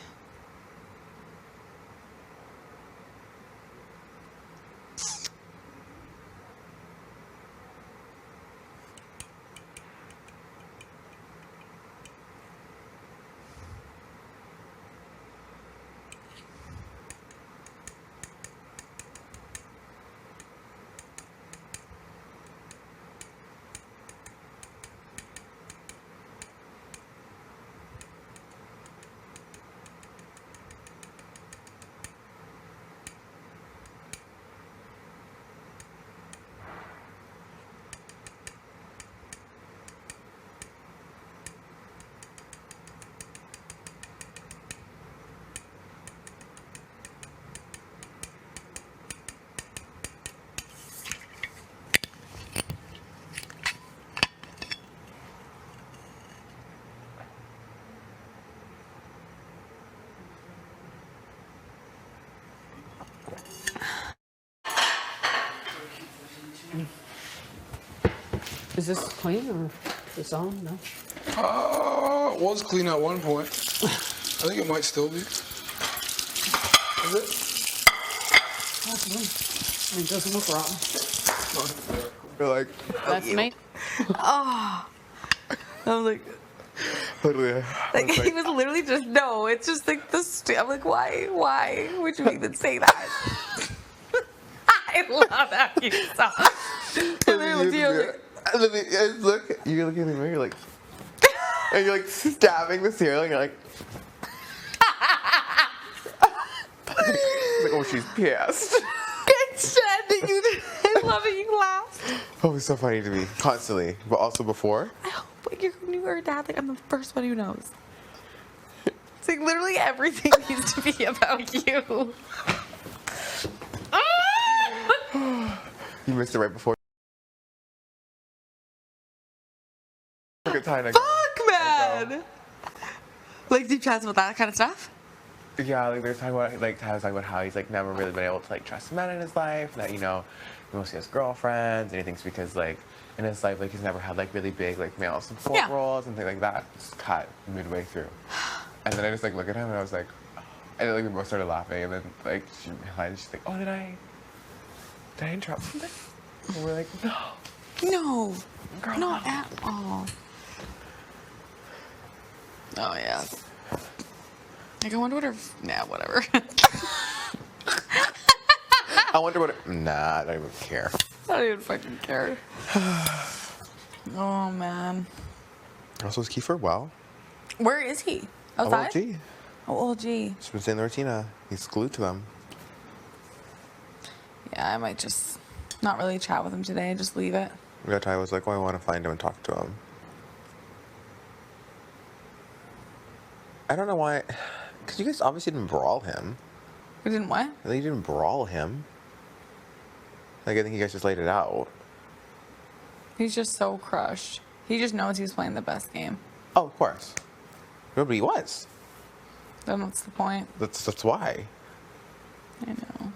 Is this clean or is on? No. It was clean at one point. I think it might still be. Is it? Possibly. I mean, it doesn't look rotten. You're like, That's me. I was like, literally. like he was literally just no. It's just like this. I'm like, why would you even say that? I love how you saw. And then I looked at you, I was like, Look, you're looking in the mirror, you're like, And you're like stabbing the cereal and you're like, it's like, oh, she's pissed. It's sad that you did. I love it. You laughed. Oh, it's so funny to me, constantly, but also before. I hope you are a dad. Like, I'm the first one who knows. It's like literally everything needs to be about you. You missed it right before. Good time. Fuck, man. Like deep chats about that kind of stuff. Yeah, like there's talking about like Tyler's talking about how he's like never really been able to like trust men in his life. That he mostly has girlfriends, and he thinks because like in his life like he's never had like really big like male support roles and things like that. Just cut midway through, and then I just like look at him and I was like, oh. And then like we both started laughing, and then like she realized she's like, oh, did I interrupt something? And we're like, no, Girl, not at all. Oh yeah. Like I wonder what her. Nah, whatever. I wonder what. Nah, I don't even care. I don't even fucking care. Oh man. Also, is Kiefer well? Where is he? Outside? OLG. Oh, OLG. He's been saying the Rotina. He's glued to them. Yeah, I might just not really chat with him today. Just leave it. Yeah, Ty was like, oh, I want to find him and talk to him. I don't know why. Because you guys obviously didn't brawl him. We didn't what? Like, you didn't brawl him. Like, I think you guys just laid it out. He's just so crushed. He just knows he's playing the best game. Oh, of course. Nobody was. Then what's the point? That's why. I know.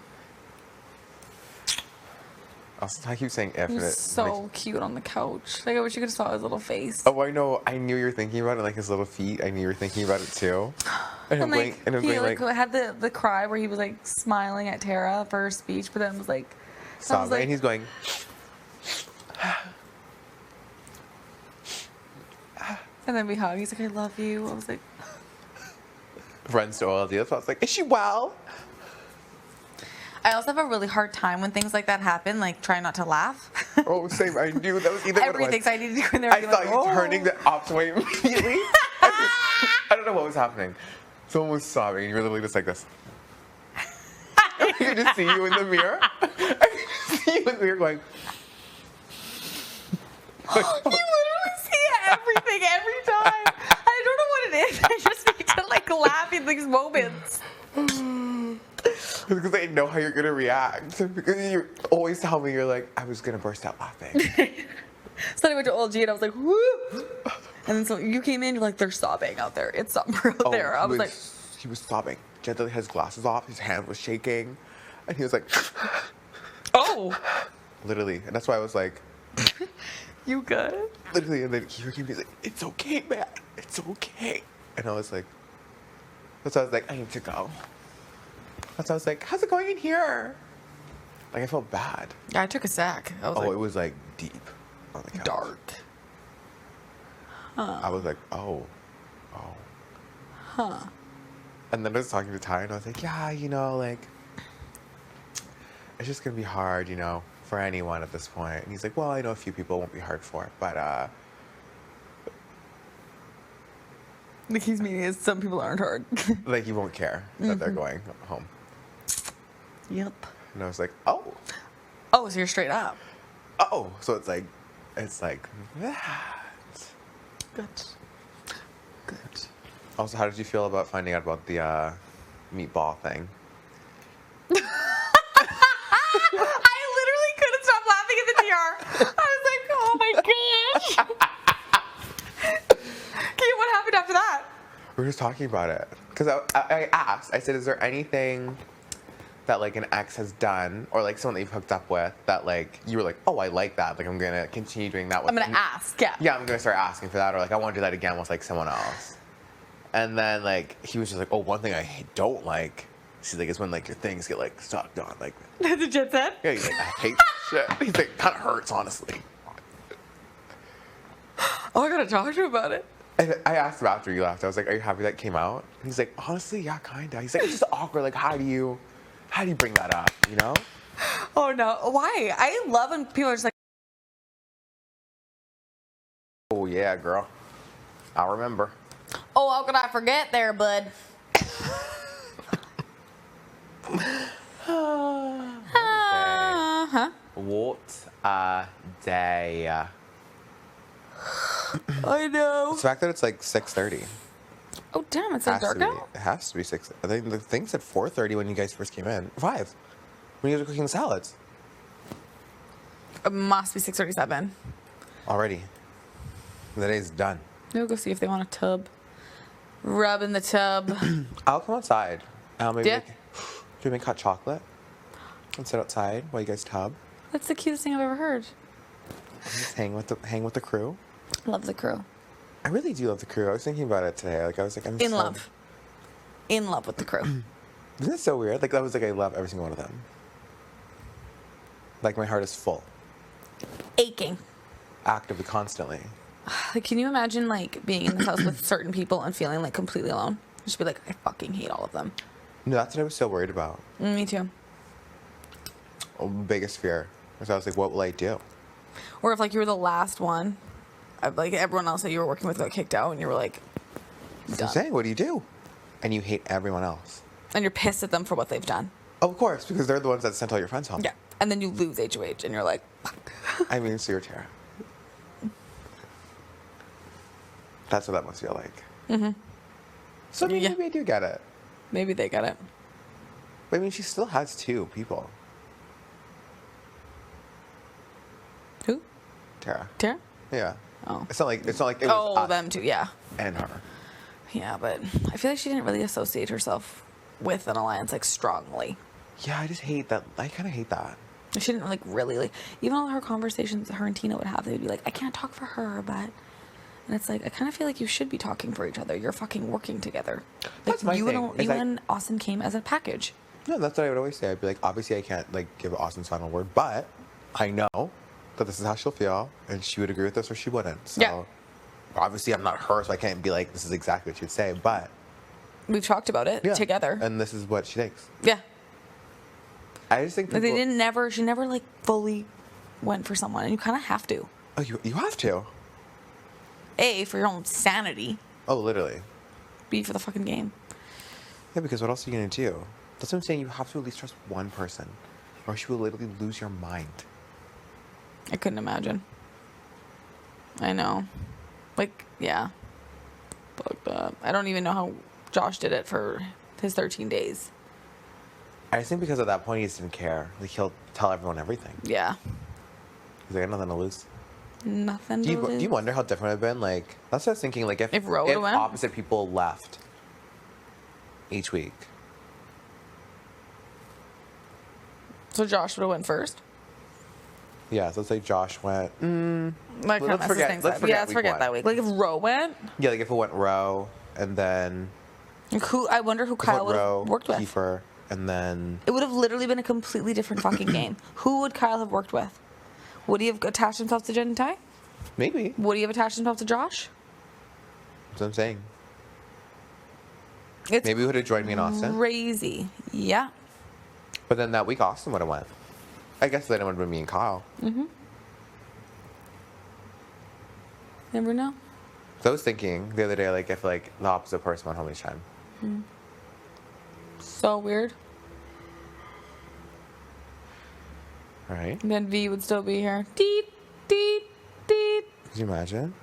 Also, I keep saying if. He was and it so makes- cute on the couch. Like I wish you could have saw his little face. Oh, I know. I knew you were thinking about it, like his little feet. I knew you were thinking about it too. And him going, And he like had the cry where he was like smiling at Tara for her speech, but then was like, sobbing, and he's going. and then we hugged. He's like, I love you. I was like, Friends to OLD. That's why I was like, is she well? I also have a really hard time when things like that happen, like trying not to laugh. Oh, same. I knew that was either Everything's I need to do in there. I thought you turning the opposite way immediately. I don't know what was happening. Someone was sobbing, and you were literally just like this. I could just see you in the mirror. I could see you in the mirror going. You literally see everything every time. I don't know what it is. I just need to like laugh in these moments. Because I know how you're gonna react. Because you always tell me you're like, I was gonna burst out laughing. So then I went to OLG and I was like, woo! And then so you came in, you're like, they're sobbing out there. It's somber out there. I was like, he was sobbing. Gently had his glasses off. His hand was shaking, and he was like, oh, literally. And that's why I was like, you good? literally. And then he came. He's like, it's okay, man. It's okay. And I was like, that's why I was like, I need to go. That's why I was like, how's it going in here? Like I felt bad. Yeah, I took a sack. I was It was like deep on the couch. dark. I was like, oh. And then I was talking to Ty, and I was like, yeah, like, it's just gonna be hard, for anyone at this point. And he's like, well, I know a few people it won't be hard for, but Like he's meaning is some people aren't hard. like you won't care that they're going home. Yep. And I was like, oh, Oh, so you're straight up. so it's like that. Good. Good. Also, how did you feel about finding out about the meatball thing? I literally couldn't stop laughing at the TR. I was like, oh my gosh. Okay, what happened after that? We were just talking about it. Because I asked, I said, is there anything that, like, an ex has done, or, like, someone that you've hooked up with, that, like, you were like, oh, I like that. Like, I'm going to continue doing that with I'm going to ask, yeah. Yeah, I'm going to start asking for that, or, like, I want to do that again with, like, someone else. And then, like, he was just like, oh, one thing I don't like, she's like, is when, like, your things get, like, sucked on. Like, That's a jet set? yeah, he's like, I hate that shit. He's like, kind of hurts, honestly. Oh, I got to talk to you about it. And I asked him after you left, I was like, are you happy that came out? And he's like, honestly, yeah, kind of. He's like, it's just awkward. Like, how do you bring that up, Oh, no. Why? I love when people are just like, Oh, yeah, girl. I'll remember. Oh, how could I forget there, bud? Uh-huh. What a day. I know. The fact that it's like 6:30. Oh, damn, it's so dark now? It has to be 6. I think the thing said 4:30 when you guys first came in. 5. When you guys were cooking the salads. It must be 6:37. Already. The day's done. We'll go see if they want a tub. Rub in the tub. I'll come outside. Maybe Yeah. do we make hot chocolate? And sit outside while you guys tub. That's the cutest thing I've ever heard. Just hang with the crew. Love the crew. I really do love the crew. I was thinking about it today. Like I was like, I'm In so- love. In love with the crew. Isn't it so weird? Like I was like, I love every single one of them. Like my heart is full, Aching. actively, constantly. Like, can you imagine, like, being in this house with certain people and feeling, like, completely alone? Just be like, I fucking hate all of them. No, that's what I was so worried about. Me too. Biggest fear. So I was like, what will I do? Or if, like, you were the last one, like, everyone else that you were working with got kicked out, and you were like, That's what I'm saying. What do you do? And you hate everyone else. and you're pissed at them for what they've done. Of course, because they're the ones that sent all your friends home. Yeah. And then you lose HOH, and you're like, fuck. I mean, so you're Tara. That's what that must feel like. Mm-hmm. So maybe Yeah. I do get it. Maybe they get it. But I mean, she still has 2 people. Who? Tara. Tara? Yeah. Oh. It's not like it was Oh, us them too, yeah. and her. Yeah, but I feel like she didn't really associate herself with an alliance, like, strongly. Yeah, I just hate that. I kind of hate that. She didn't, like, really, like, even all her conversations her and Tina would have, they would be like, I can't talk for her, but... And it's like, I kind of feel like you should be talking for each other. You're fucking working together. Like, That's my you thing, And, is you like- and Austin came as a package. No, that's what I would always say. I'd be like, obviously, I can't like give Austin's final word, but I know that this is how she'll feel, and she would agree with this or she wouldn't. So Yeah. obviously, I'm not her, so I can't be like, this is exactly what she'd say. But We've talked about it yeah, together. and this is what she thinks. Yeah. I just think Like, people, she never, like, fully went for someone. And you kind of have to. Oh, you have to. A, for your own sanity. Oh, literally. B, for the fucking game. Yeah, because what else are you gonna do? That's what I'm saying. You have to at least trust one person, or she will literally lose your mind. I couldn't imagine. I know. Like, yeah. Fucked up. I don't even know how Josh did it for his 13 days. I just think because at that point he just didn't care. Like he'll tell everyone everything. Yeah. He's like, I got nothing to lose. Nothing Do to you lose. wonder how different it'd been? Like that's what I was thinking. Like if If Ro went? opposite people left each week. So Josh would have went first? Yeah, so let's say Josh went. Like, Let's let's forget- things let's up. forget Yeah, let's week forget one. that week. Like, if Ro went, Yeah, like if it went Roe and then like, I wonder who if it Kyle went would Roe, have worked with. Kiefer, and then It would have literally been a completely different fucking game. Who would Kyle have worked with? Would he have attached himself to Jen and Ty? maybe. Would he have attached himself to Josh? That's what I'm saying. It's Maybe he would have joined me in Austin. crazy. Yeah. But then that week Austin would have went. I guess then it would have been me and Kyle. Never know. So I was thinking the other day, like if like the opposite person went home each time. So weird. All right. And then V would still be here. Deet, deet, deet. Could you imagine?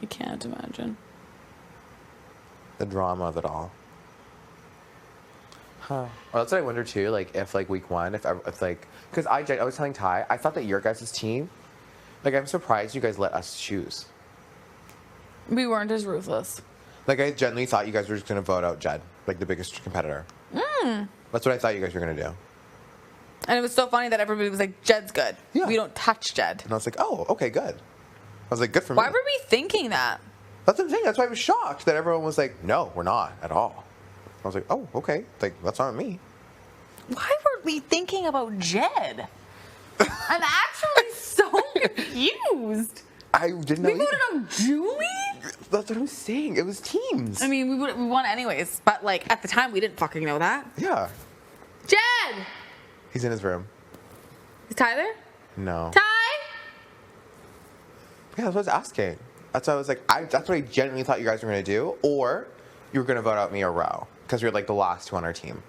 I can't imagine. The drama of it all. Huh. Well, that's what I wonder too. Like if like week one, if like, because I was telling Ty, I thought that your guys' team, like I'm surprised you guys let us choose. We weren't as ruthless. Like I genuinely thought you guys were just gonna vote out Jed, like the biggest competitor. That's what I thought you guys were gonna do. And it was so funny that everybody was like, Jed's good. Yeah. We don't touch Jed. And I was like, oh, okay, good. I was like, good for me. Why were we thinking that? That's what I'm saying. That's why I was shocked that everyone was like, no, we're not at all. I was like, oh, okay. Like, that's not me. Why were we thinking about Jed? I'm actually so confused. I didn't know We voted either. on Julie? That's what I'm saying. It was teams. I mean, we won anyways, but like at the time we didn't fucking know that. Yeah. Jed! He's in his room. Is Ty there? No. Ty? Yeah, that's what I was asking. That's what I was like. That's what I genuinely thought you guys were gonna do, or you were gonna vote out me or Ro because you're like the last two on our team.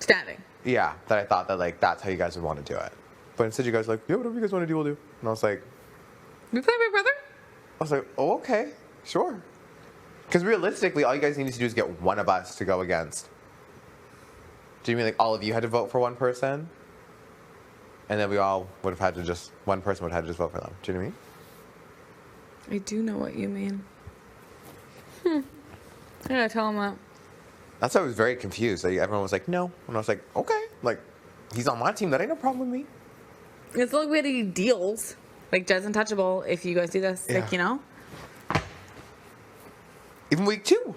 Standing. Yeah, that I thought that like that's how you guys would want to do it, but instead you guys were like, yeah, whatever you guys want to do, we'll do. And I was like, We play Big Brother? I was like, oh, okay, sure. Because realistically, all you guys need to do is get one of us to go against. Do you mean like all of you had to vote for one person? And then we all would have had to just, one person would have had to just vote for them. Do you know what I mean? I do know what you mean. I gotta tell him that. That's why I was very confused. Like, everyone was like, no. And I was like, okay. Like, he's on my team. That ain't no problem with me. It's not like we had any deals. Like, Jed's untouchable if you guys do this. Yeah. Like, you know? Even week 2.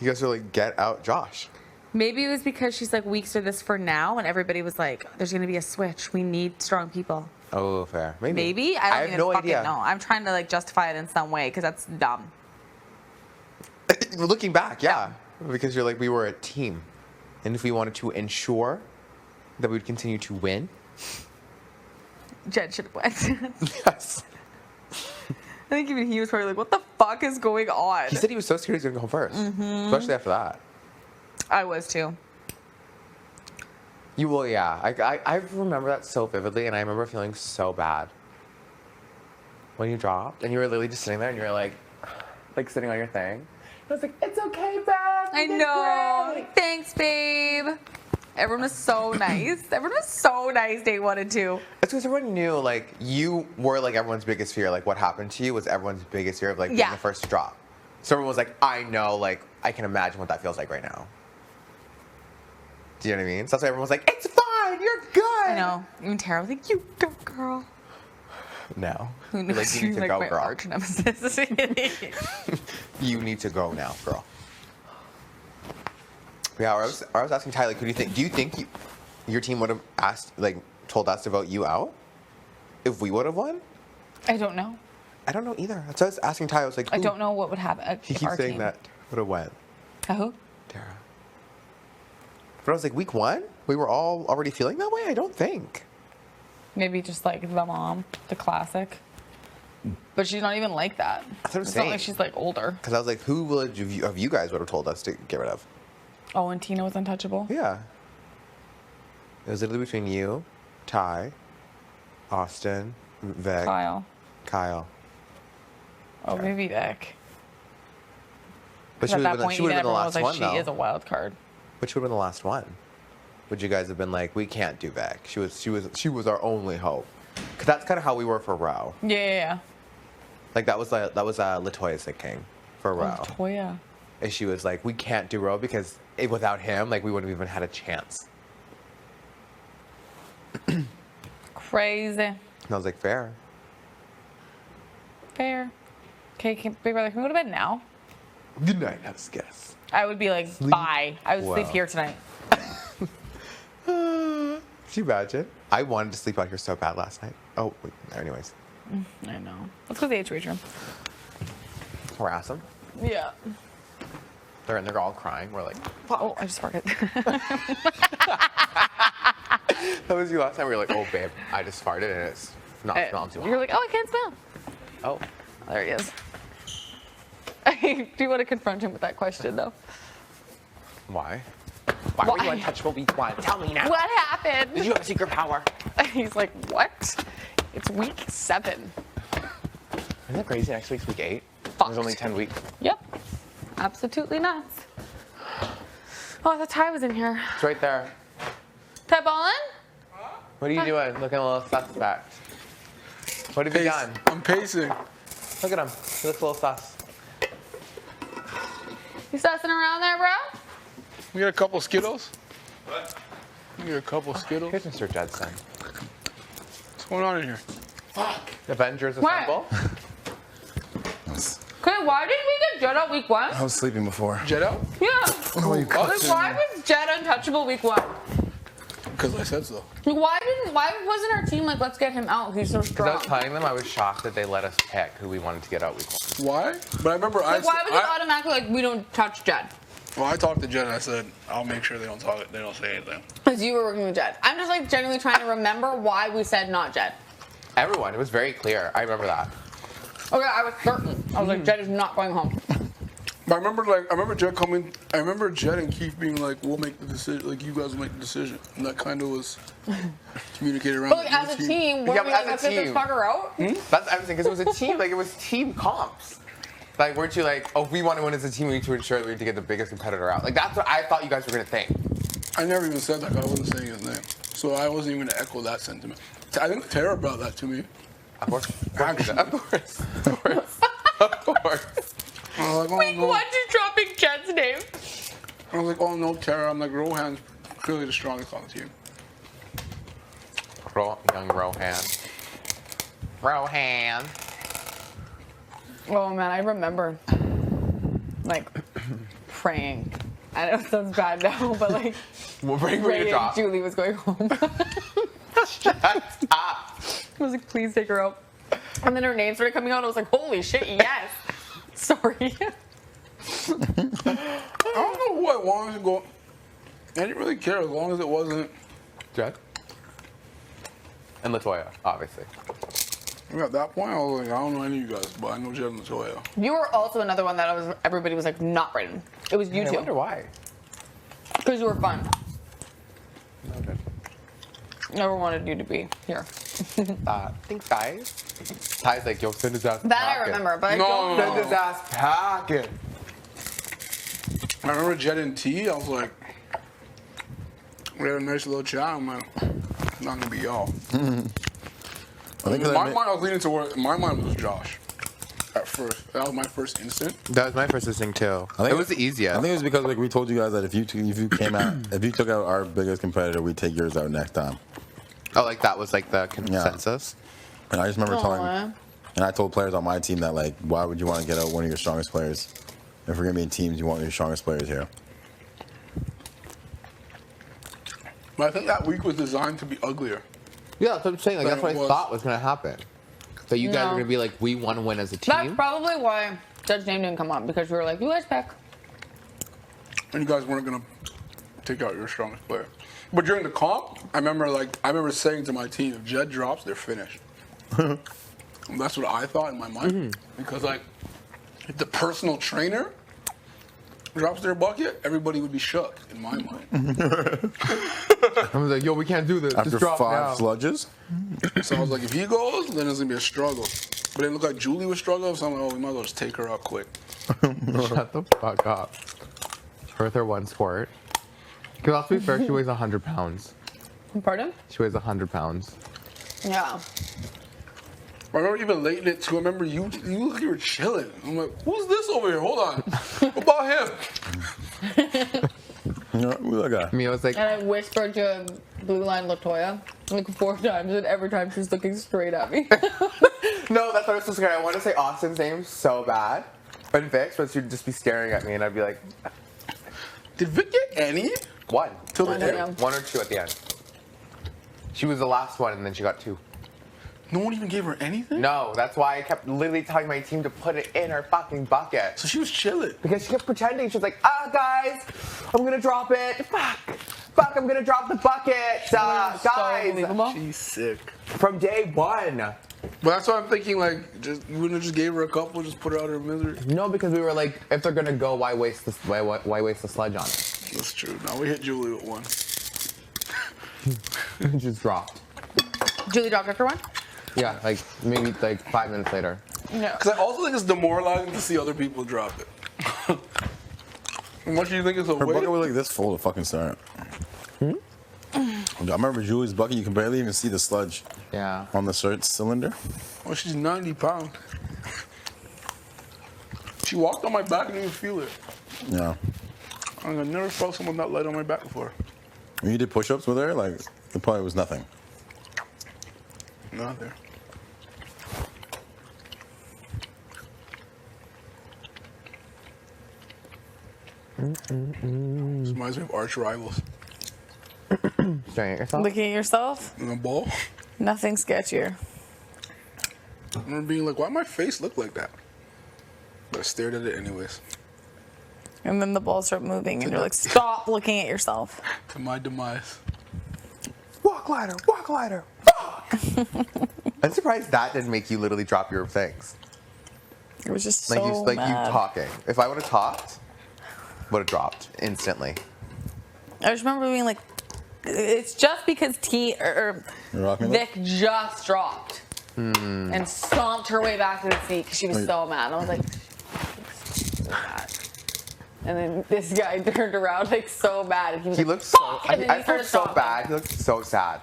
You guys are like, get out Josh. Maybe it was because she's like, weeks are this for now, and everybody was like, there's gonna be a switch. We need strong people. Oh, fair. Maybe. Maybe? I don't have even no fucking idea. know. I'm trying to like justify it in some way because that's dumb. Looking back, yeah. Because you're like, we were a team. And if we wanted to ensure that we would continue to win. Jed should have went. Yes. I think even he was probably like, what the fuck is going on? He said he was so scared he was going to go 1st. Especially after that. I was too. You will, yeah. I remember that so vividly, and I remember feeling so bad when you dropped, and you were literally just sitting there, and you were like sitting on your thing. I was like, it's okay, Beth. I know. Thanks, babe. Everyone was so nice. Everyone was so nice day 1 and 2. It's because everyone knew, like, you were like everyone's biggest fear. Like, what happened to you was everyone's biggest fear of like being the first to drop. So everyone was like, I know, like, I can imagine what that feels like right now. Do you know what I mean? So that's why everyone was like, it's fine, you're good. I know. Even Tara was like, you go, girl. No. Who You're knows? like, you need to Like go, my girl. arch nemesis. You need to go now, girl. Yeah, I was asking Ty, like, who do you think your team would have told us to vote you out if we would have won? I don't know. I don't know either. That's why I was asking Ty. I was like, I don't know what would happen. He keeps saying that would have went. Who? Tara. But I was like, week 1? We were all already feeling that way? I don't think. Maybe just like the mom, the classic. But she's not even like that. That's what I'm It's saying. not like she's like older. Because I was like, who would of you guys would have told us to get rid of? Oh, and Tina was untouchable? Yeah. It was literally between you, Ty, Austin, Vic, Kyle. Oh, maybe Vic. But At that point, she would even have been the everyone last was like, one, she though. is a wild card. But she would have been the last one. Would you guys have been like, we can't do Vic? She was our only hope. Cause that's kind of how we were for Ro. Yeah. Like that was Latoya's thinking for Ro. Oh, Toya. And she was like, we can't do Ro because without him, like we wouldn't have even had a chance. Crazy. And I was like, fair. Fair. Okay, Big Brother, can we go to bed now? Good night, house guest. I would be like, bye. I would sleep Wow. here tonight. Can you imagine? I wanted to sleep out here so bad last night. Oh, wait, anyways. I know. Let's go to the HH room. Harass them. Yeah. They're in there all crying. We're like, Oh, I just farted. that was you last time. We were like, oh, babe, I just farted and it's not smelling too You're hot. like, oh, I can't smell. Oh. There he is. Do you want to confront him with that question, though? Why? Why were you untouchable week 1? Tell me now. What happened? Did you have a secret power? He's like, what? It's week 7. Isn't that crazy? Next week's week 8. Fucked. There's only 10 weeks. Yep. Absolutely nuts. Oh, I thought Ty was in here. It's right there. Ty Ballin? What are you doing? Looking a little suspect. What have you done? I'm pacing. Look at him. He looks a little sus. You sussing around there, bro? We got a couple Skittles. What? We got a couple Skittles. Here's Mr. Judson. What's going on in here? Fuck. Avengers What? Assemble. Okay, why didn't we get Jed out week 1? I was sleeping before. Jetto? Yeah. What are you Like, why was Jed untouchable week 1? Because I said so. Like, why wasn't our team like, let's get him out? He's so Because I strong. was telling them I was shocked that they let us pick who we wanted to get out week 1. Why? But I remember Like, why was it automatically like, we don't touch Jed? Well, I talked to Jen and I said, I'll make sure they don't say anything. Because you were working with Jed. I'm just like genuinely trying to remember why we said not Jed. Everyone, it was very clear. I remember that. Okay, I was certain. I was like, Jed is not going home. But I remember Jed coming. I remember Jed and Keith being like, "We'll make the decision. Like, you guys will make the decision." And that kind of was communicated around. But like, as a team, weren't we like, let's get this fucker out? That's everything, because it was a team. Like, it was team comps. Like, weren't you like, oh, if we want to win as a team, we need to ensure that we need to get the biggest competitor out. Like, that's what I thought you guys were going to think. I never even said that. 'Cause I wasn't saying his name, so I wasn't even going to echo that sentiment. I think Tara brought that to me. Of course. Actually. Of course. Of course. Of course. I was like, oh, Wait, no. why'd you dropping Jed's name? I was like, oh no, Tara. I'm like, Rohan's clearly the strongest on the team. Young Rohan. Rohan. Oh man, I remember like praying. I know it sounds bad now, but like We'll bring Ray a and drop. Julie was going home. Shut up. I was like, please take her out. And then her name started coming out. I was like, holy shit, yes. Sorry. I don't know who I wanted to go. I didn't really care as long as it wasn't. Jed? And LaToya, obviously. At that point, I was like, I don't know any of you guys, but I know Jed and Latoya. You were also another one that everybody was like not written. It was you I wonder two. why. Because you were fun. Okay. Never wanted you to be here. Thanks, guys. Ty's like, yo, send his ass That I packing. remember, but I No, don't no, Send his ass packing. I remember Jed and T. I was like, we had a nice little chat. I'm like, it's not gonna be y'all. I think In my mind, I was leaning toward. My mind was Josh. At first, that was my first instinct. That was my first instinct too. I think It was the easiest. I think it was because like we told you guys that if you took out our biggest competitor, we'd take yours out next time. Oh, like that was like the consensus? And I just remember Aw. telling, and I told players on my team that like, why would you want to get out one of your strongest players? If we're gonna be in teams, you want your strongest players here. But I think that week was designed to be uglier. Yeah, that's what I'm saying. Like, that's what I was. thought was going to happen. That you guys No. were going to be like, we want to win as a That's team. probably why Judge's name didn't come up, because we were like, you guys pick. And you guys weren't gonna take out your strongest player. But during the comp, I remember saying to my team, if Jed drops, they're finished. That's what I thought in my mind. Because like, if the personal trainer drops their bucket, everybody would be shook in my mind. I was like, yo, we can't do this. After Just drop 5 now. sludges, So I was like, if he goes, then it's gonna be a struggle. But it looked like Julie was struggling, so I'm like, oh, we might as well just take her out quick. Shut the fuck up. Her with her one squirt. Because let's be fair, she weighs 100 pounds. Pardon? She weighs 100 pounds. Yeah. I remember even late in it too. I remember you look like you were chilling. I'm like, who's this over here? Hold on. What about him? you know, we that guy. Mia was like, And I whispered to Blue Line Latoya like 4 times, and every time she's looking straight at me. no, that's what I was so scared. I wanted to say Austin's name so bad. And Vix, but she'd just be staring at me, and I'd be like, Did Vic get any? one. Till the I don't end? know. 1 or 2 at the end. She was the last one, and then she got 2. No one even gave her anything? No, that's why I kept literally telling my team to put it in her fucking bucket. So she was chilling. Because she kept pretending. She was like, guys, I'm gonna drop it. Fuck, I'm gonna drop the bucket. Guys. Unbelievable. She's sick. From day 1. But that's why I'm thinking, like, you wouldn't have just gave her a couple, just put her out of her misery. No, because we were like, if they're gonna go, why waste this? Why waste the sludge on it? That's true. Now we hit Julie with one. Just dropped. Julie dropped after 1? Yeah, like maybe like 5 minutes later. Yeah. Because I also think it's demoralizing to see other people drop it. How much do you think it's a Her bucket weight? was like this full to fucking start. I remember Julie's bucket. You can barely even see the sludge Yeah. on the cylinder. Oh, she's 90 pounds. She walked on my back and didn't even feel it. Yeah. I never felt someone that light on my back before. When you did push-ups with her, like it probably was nothing. Not there. This reminds me of arch rivals. Staring at yourself. Looking at yourself, In a ball. nothing sketchier. I remember being like, why my face look like that? But I stared at it anyways. And then the balls start moving, and you're like, stop looking at yourself. To my demise. Walk lighter, walk lighter. I'm surprised that didn't make you literally drop your things. It was just Like so you mad. talking. If I would have talked, would have dropped instantly. I just remember being like, it's just because Vic just dropped and stomped her way back to the seat because she was so mad. And I was like, so mad. And then this guy turned around like so bad, and he was He like, looked so. fuck! And then I he felt started so stomping. bad. He looked so sad.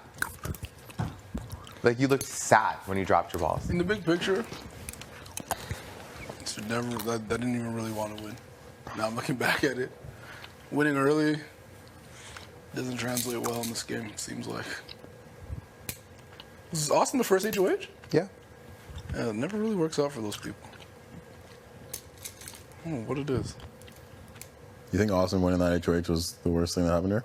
Like you looked sad when you dropped your balls. In the big picture, that didn't even really want to win. Now I'm looking back at it. Winning early doesn't translate well in this game, it seems like. Is Austin the first HOH? Yeah. Yeah, it never really works out for those people. I don't know what it is. You think Austin winning that HOH was the worst thing that happened to her?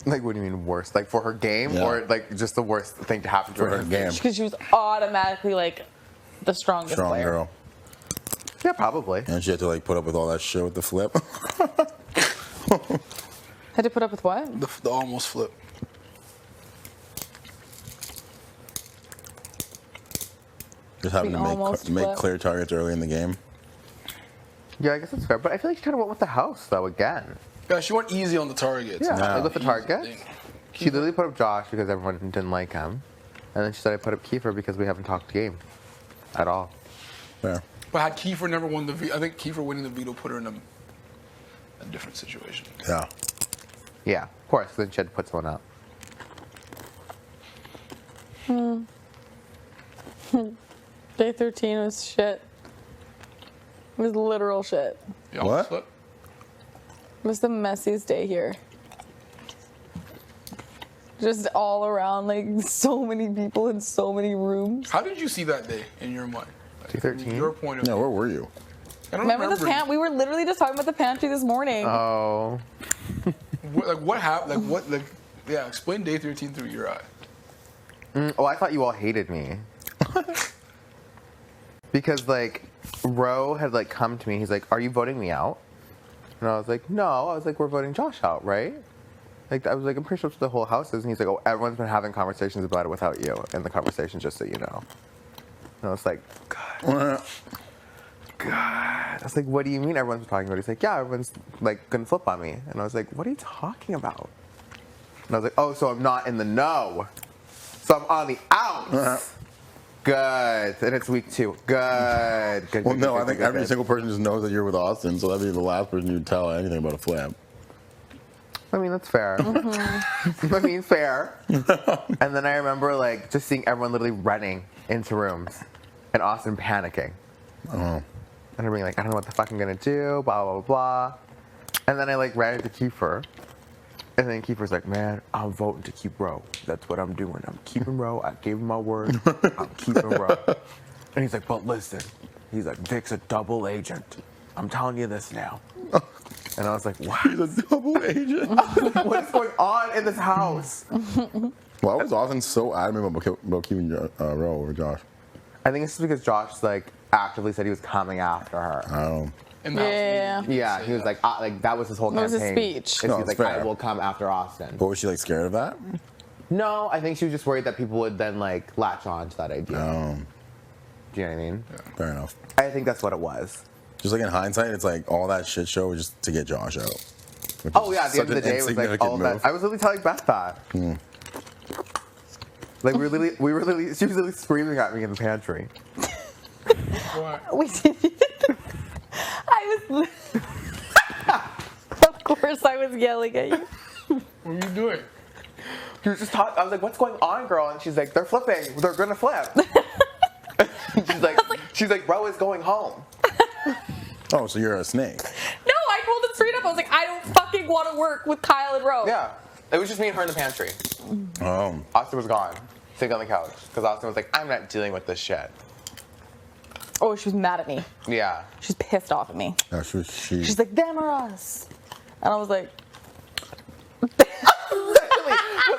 Like, what do you mean worst? Like for her game, Yeah. or like just the worst thing to happen to For her? her game. Because she was automatically like the strongest Strong player. girl. Yeah, probably. And she had to like put up with all that shit with the flip. Had to put up with what? The almost flip. Just having The to almost make flip. clear targets early in the game. Yeah, I guess that's fair. But I feel like she kind of went with the house though again. Yeah, she went easy on the targets. Yeah, Yeah. like with the target. Thing. She literally put up Josh because everyone didn't like him, and then she said I put up Kiefer because we haven't talked game at all. Fair. But had Kiefer never won the veto, I think Kiefer winning the veto put her in a different situation. Yeah. Yeah, of course. Then she had to put someone up. Day 13 was shit. It was literal shit. The almost What? flip? It was the messiest day here. Just all around, like so many people in so many rooms. How did you see that day in your mind? Like, from 13? your point of Yeah, view. where were you? I don't Remember the pantry? We were literally just talking about the pantry this morning. Oh. What happened? Yeah, explain day 13 through your eye. Oh, I thought you all hated me. Because like, Ro had like come to me. He's like, "Are you voting me out?" And I was like, "No." I was like, "We're voting Josh out, right?" Like I was like, "I'm pretty sure it's what the whole house is." And he's like, "Oh, everyone's been having conversations about it without you in the conversation, just so you know." And I was like, God. I was like, "What do you mean everyone's been talking about it?" He's like, "Yeah, everyone's like gonna flip on me." And I was like, "What are you talking about?" And I was like, "Oh, so I'm not in the know. So I'm on the outs." Good. And it's week 2. Good. Good. Well, good, no, good, I think good, every good. single person just knows that you're with Austin, so that'd be the last person you'd tell anything about a flip. I mean, that's fair. I mean, fair. And then I remember like just seeing everyone literally running into rooms and Austin panicking. Oh. And her being like, I don't know what the fuck I'm gonna do, blah, blah, blah, blah. And then I like ran into Kiefer. And then Kiefer's like, man, I'm voting to keep Ro. That's what I'm doing. I'm keeping Ro. I gave him my word. I'm keeping Ro. And he's like, but listen. He's like, Vic's a double agent. I'm telling you this now. And I was like, what? He's a double agent. What is going on in this house? Why was Austin so adamant about keeping Ro over Josh? I think it's just because Josh like actively said he was coming after her. Oh. In the house Yeah. meeting, Yeah, he was like that was his whole That was campaign. his speech. Is No, he's it's like, I fair. will come after Austin. But was she like scared of that? No, I think she was just worried that people would then like latch on to that idea. Oh, Do you know what I mean? fair enough. I think that's what it was. Just like in hindsight, it's like all that shit show was just to get Josh out. Which Oh is yeah, at the end of the such an day, it was like insignificant all that. move. I was literally telling Beth that. Like we were literally, she was literally screaming at me in the pantry. Why? We did. I was. Of course, I was yelling at you. What are you doing? She was just talking. I was like, "What's going on, girl?" And she's like, "They're flipping. They're gonna flip." she's like, "Bro is going home." Oh, so you're a snake. No, I told him straight up. I was like, I don't fucking want to work with Kyle and Ro. Yeah, it was just me and her in the pantry. Oh. Austin was gone, sitting on the couch, because Austin was like, "I'm not dealing with this shit." Oh, she was mad at me. Yeah. She's pissed off at me. Yeah, She's like, them or us. And I was like,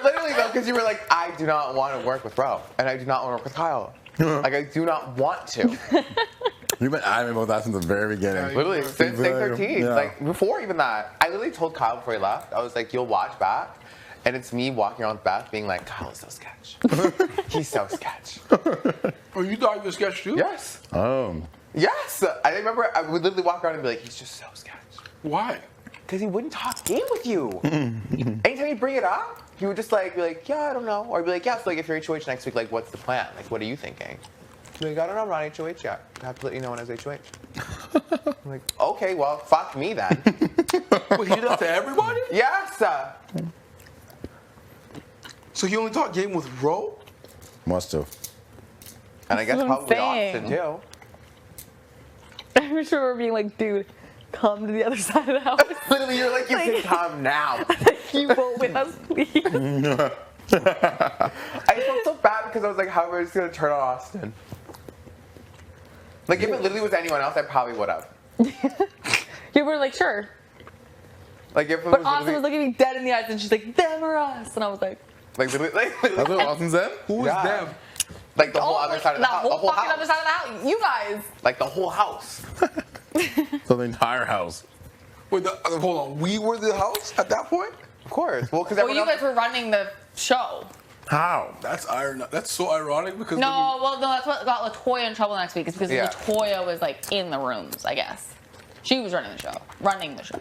literally though, because you were like, I do not want to work with Ro, and I do not want to work with Kyle. Like I do not want to. We've been adamant about that since the very beginning. Literally, since day 13. Yeah. Like, before even that. I literally told Kyle before he left, I was like, you'll watch back. And it's me walking around with Beth being like, Kyle is so sketch. He's so sketch. Oh, you thought you were sketch too? Yes. Oh. Yes. I remember I would literally walk around and be like, he's just so sketch. Why? Because he wouldn't talk game with you. Anytime you bring it up, he would just like be like, yeah, I don't know. Or be like, yeah, so like if you're HOH next week, like what's the plan? Like what are you thinking? He'd be like, I don't know, I'm not HOH yet. I have to let you know when I was HOH. I'm like, okay, well, fuck me then. Wait, he did that to everybody? Yes. So he only talked game with Ro? Must have. And I guess That's what I'm probably Austin saying. too. I just remember being like, dude, come to the other side of the house. Literally, you're like, you can come now. You vote with us, please. I felt so bad because I was like, how am I just gonna turn on Austin? Like if it literally was anyone else, I probably would have. You were like, sure. Like if it But was Austin was literally, looking me dead in the eyes and she's like, them or us. And I was like, like literally, That's what Austin said? Who was Yeah. them? like the whole oh, other side of the house, the whole fucking house, other side of the house. You guys. like the whole house. So the entire house. Wait, hold on. We were the house at that point? Of course. Well, because Well, you guys were running the show. How? That's so ironic because No, well, no, that's what got LaToya in trouble next week. Is because Yeah. LaToya was like in the rooms, I guess. She was running the show.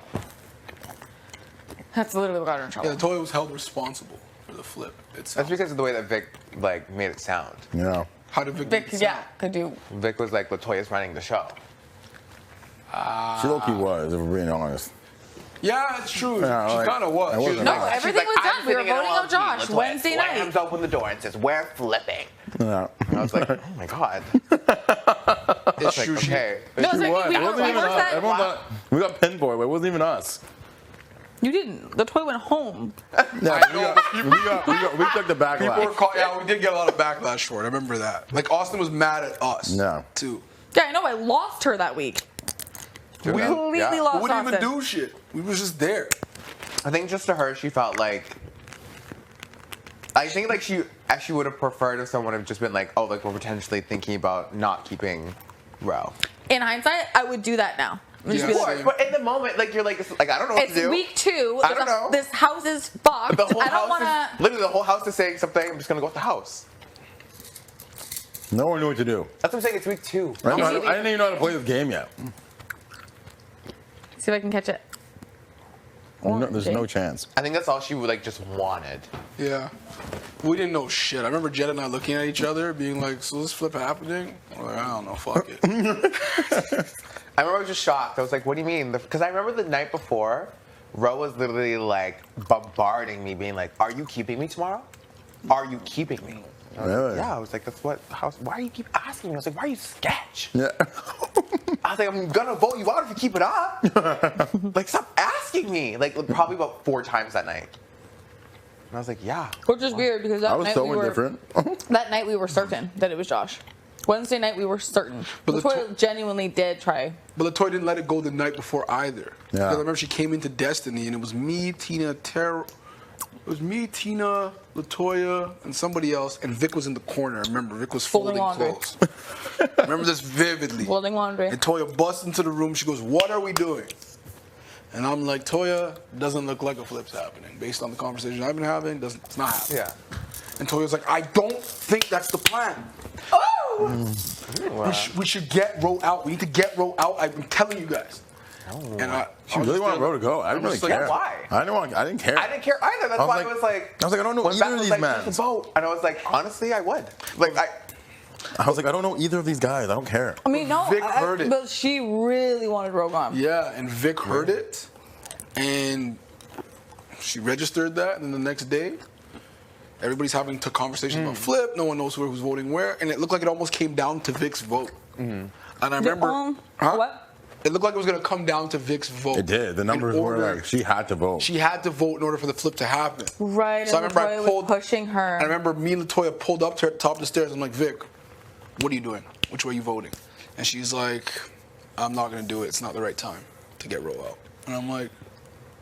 That's literally what got her in trouble. yeah, Toya was held responsible for the flip that's itself. because of the way that Vic like made it sound. Yeah. How did Vic Vic, yeah, could do. Vic was like, LaToya's running the show. She low-key was, if we're being honest. Yeah, it's true. Yeah, she like, kind of was. I She wasn't was No, like- like, everything was I'm done. We were sitting in voting LLG, out Josh LaToya Wednesday night. slams open the door and says, we're flipping. Yeah. And I was like, oh my god. it's true. Like, okay. No, it's She like, was. we It wasn't were even us. that. Everyone thought we got pinned for it, but it wasn't even us. You didn't. LaToya went home. Yeah, we took the People were backlash. yeah, we did get a lot of backlash for it. I remember that. Like Austin was mad at us. Yeah. Too. Yeah, I know. I lost her that week. Dude, We Completely yeah. We lost wouldn't even Austin. do shit. We was just there. I think just to her, she felt like. I think like she would have preferred if someone had just been like, oh, like we're potentially thinking about not keeping Ro. In hindsight, I would do that now. I'd just Yeah. be Of like, course, but in the moment, like you're like I don't know what it's to do. week 2. I don't know. This house is fucked. The whole I don't house want is literally the whole house is saying something. I'm just gonna go with the house. No one knew what to do. That's what I'm saying. It's week 2. I didn't even know how to play this game yet. See if I can catch it. No, there's no chance. I think that's all she would like just wanted. Yeah. We didn't know shit. I remember Jed and I looking at each other, being like, "So this flip happening?" I'm like, I don't know. Fuck it. I remember I was just shocked. I was like, what do you mean? Because I remember the night before, Ro was literally like bombarding me, being like, are you keeping me tomorrow? Are you keeping me? I was Really? like, yeah, I was like, that's what, why do you keep asking me? I was like, why are you sketch? Yeah. I was like, I'm gonna vote you out if you keep it up. Like, stop asking me. Like, probably about 4 times that night. And I was like, yeah. Which is weird because that I was night so we were indifferent. that night we were certain that it was Josh. Wednesday night we were certain. But LaToya genuinely did try. But LaToya didn't let it go the night before either. Yeah. Because I remember she came into Destiny and it was me, Tina, LaToya, and somebody else, and Vic was in the corner. I remember Vic was Folding folding laundry. clothes. I remember this vividly. Folding laundry. And Toya busts into the room. She goes, "What are we doing?" And I'm like, "Toya, doesn't look like a flip's happening. Based on the conversation I've been having, it's not happening." Yeah. And Toya's like, "I don't think that's the plan. We should get Ro out. We need to get Ro out. I've been telling you guys." And She really wanted Ro to go. I didn't really just like, care. why? I didn't care. I didn't care either. That's why I was like, I don't know when either Beth of was these like, men. "Just vote," and I was like, honestly, I would. Like, I was like, I don't know either of these guys. I don't care. I mean, no, Vic heard it. but she really wanted Rogan. Yeah, and Vic heard it, and she registered that, and then the next day, everybody's having conversations about flip. No one knows who's voting where, and it looked like it almost came down to Vic's vote. And I remember, What? it looked like it was going to come down to Vic's vote. It did. The numbers In were order- like, she had to vote. She had to vote in order for the flip to happen. Right, So I and remember I LaToya pulled- was pushing her. I remember me and LaToya pulled up to her at the top of the stairs. I'm like, "Vic, what are you doing? Which way are you voting?" And she's like, "I'm not going to do it. It's not the right time to get Ro out." And I'm like,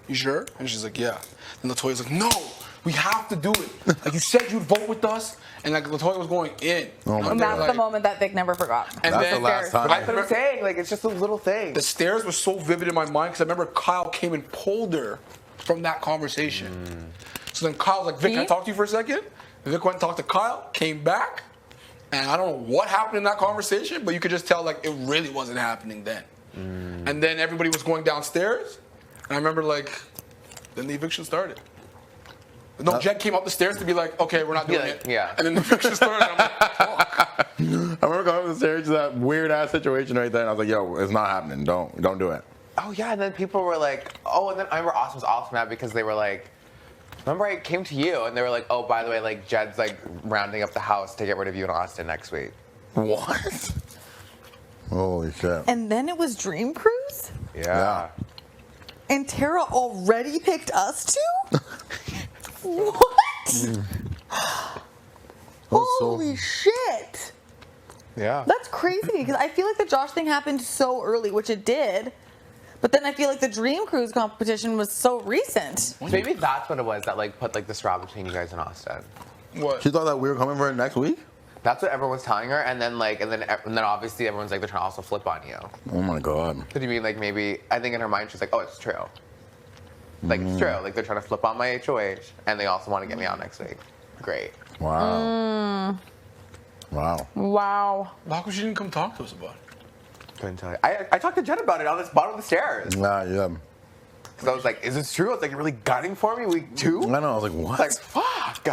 "You sure?" And she's like, "Yeah." And LaToya's like, "No, we have to do it. Like, you said you'd vote with us, and like Latoya was going in. Oh my And God. that's the moment that Vic never forgot. And That's then the last time. That's what I'm saying. Like, it's just a little thing. the stairs was so vivid in my mind because I remember Kyle came and pulled her from that conversation. So then Kyle's like, Vic, can I talk to you for a second? And Vic went and talked to Kyle, came back, and I don't know what happened in that conversation, but you could just tell like it really wasn't happening then. And then everybody was going downstairs, and I remember like, then the eviction started. No, Jed came up the stairs to be like, okay, we're not doing it. Yeah. And then the eviction started, and I'm like, fuck. I remember going up the stairs to that weird ass situation right there, and I was like, "Yo, it's not happening. Don't do it." Oh yeah, and then people were like, oh, and then I remember Austin was also mad because they were like, remember I came to you and they were like, oh, by the way, like Jed's like rounding up the house to get rid of you and Austin next week. What? Holy shit! And then it was Dream Cruise? Yeah. And Tara already picked us two? What? Holy shit. Yeah. That's crazy because I feel like the Josh thing happened so early, which it did. But then I feel like the Dream Cruise competition was so recent. So maybe that's what it was that like put like the straw between you guys and Austin. What? She thought that we were coming for her next week. That's what everyone was telling her, and then obviously everyone's like they're trying to also flip on you. Oh my God. So do you mean like maybe I think in her mind she's like, oh, it's true. Like it's true. Like they're trying to flip on my HOH, and they also want to get me out next week. Great. Wow. Wow. Wow. Why come she didn't come talk to us about it? Couldn't tell you. I talked to Jen about it on this bottom of the stairs. Yeah. Because I was like, is this true? I was like, you're really gunning for me week 2? I know. I was like, what? Like, fuck.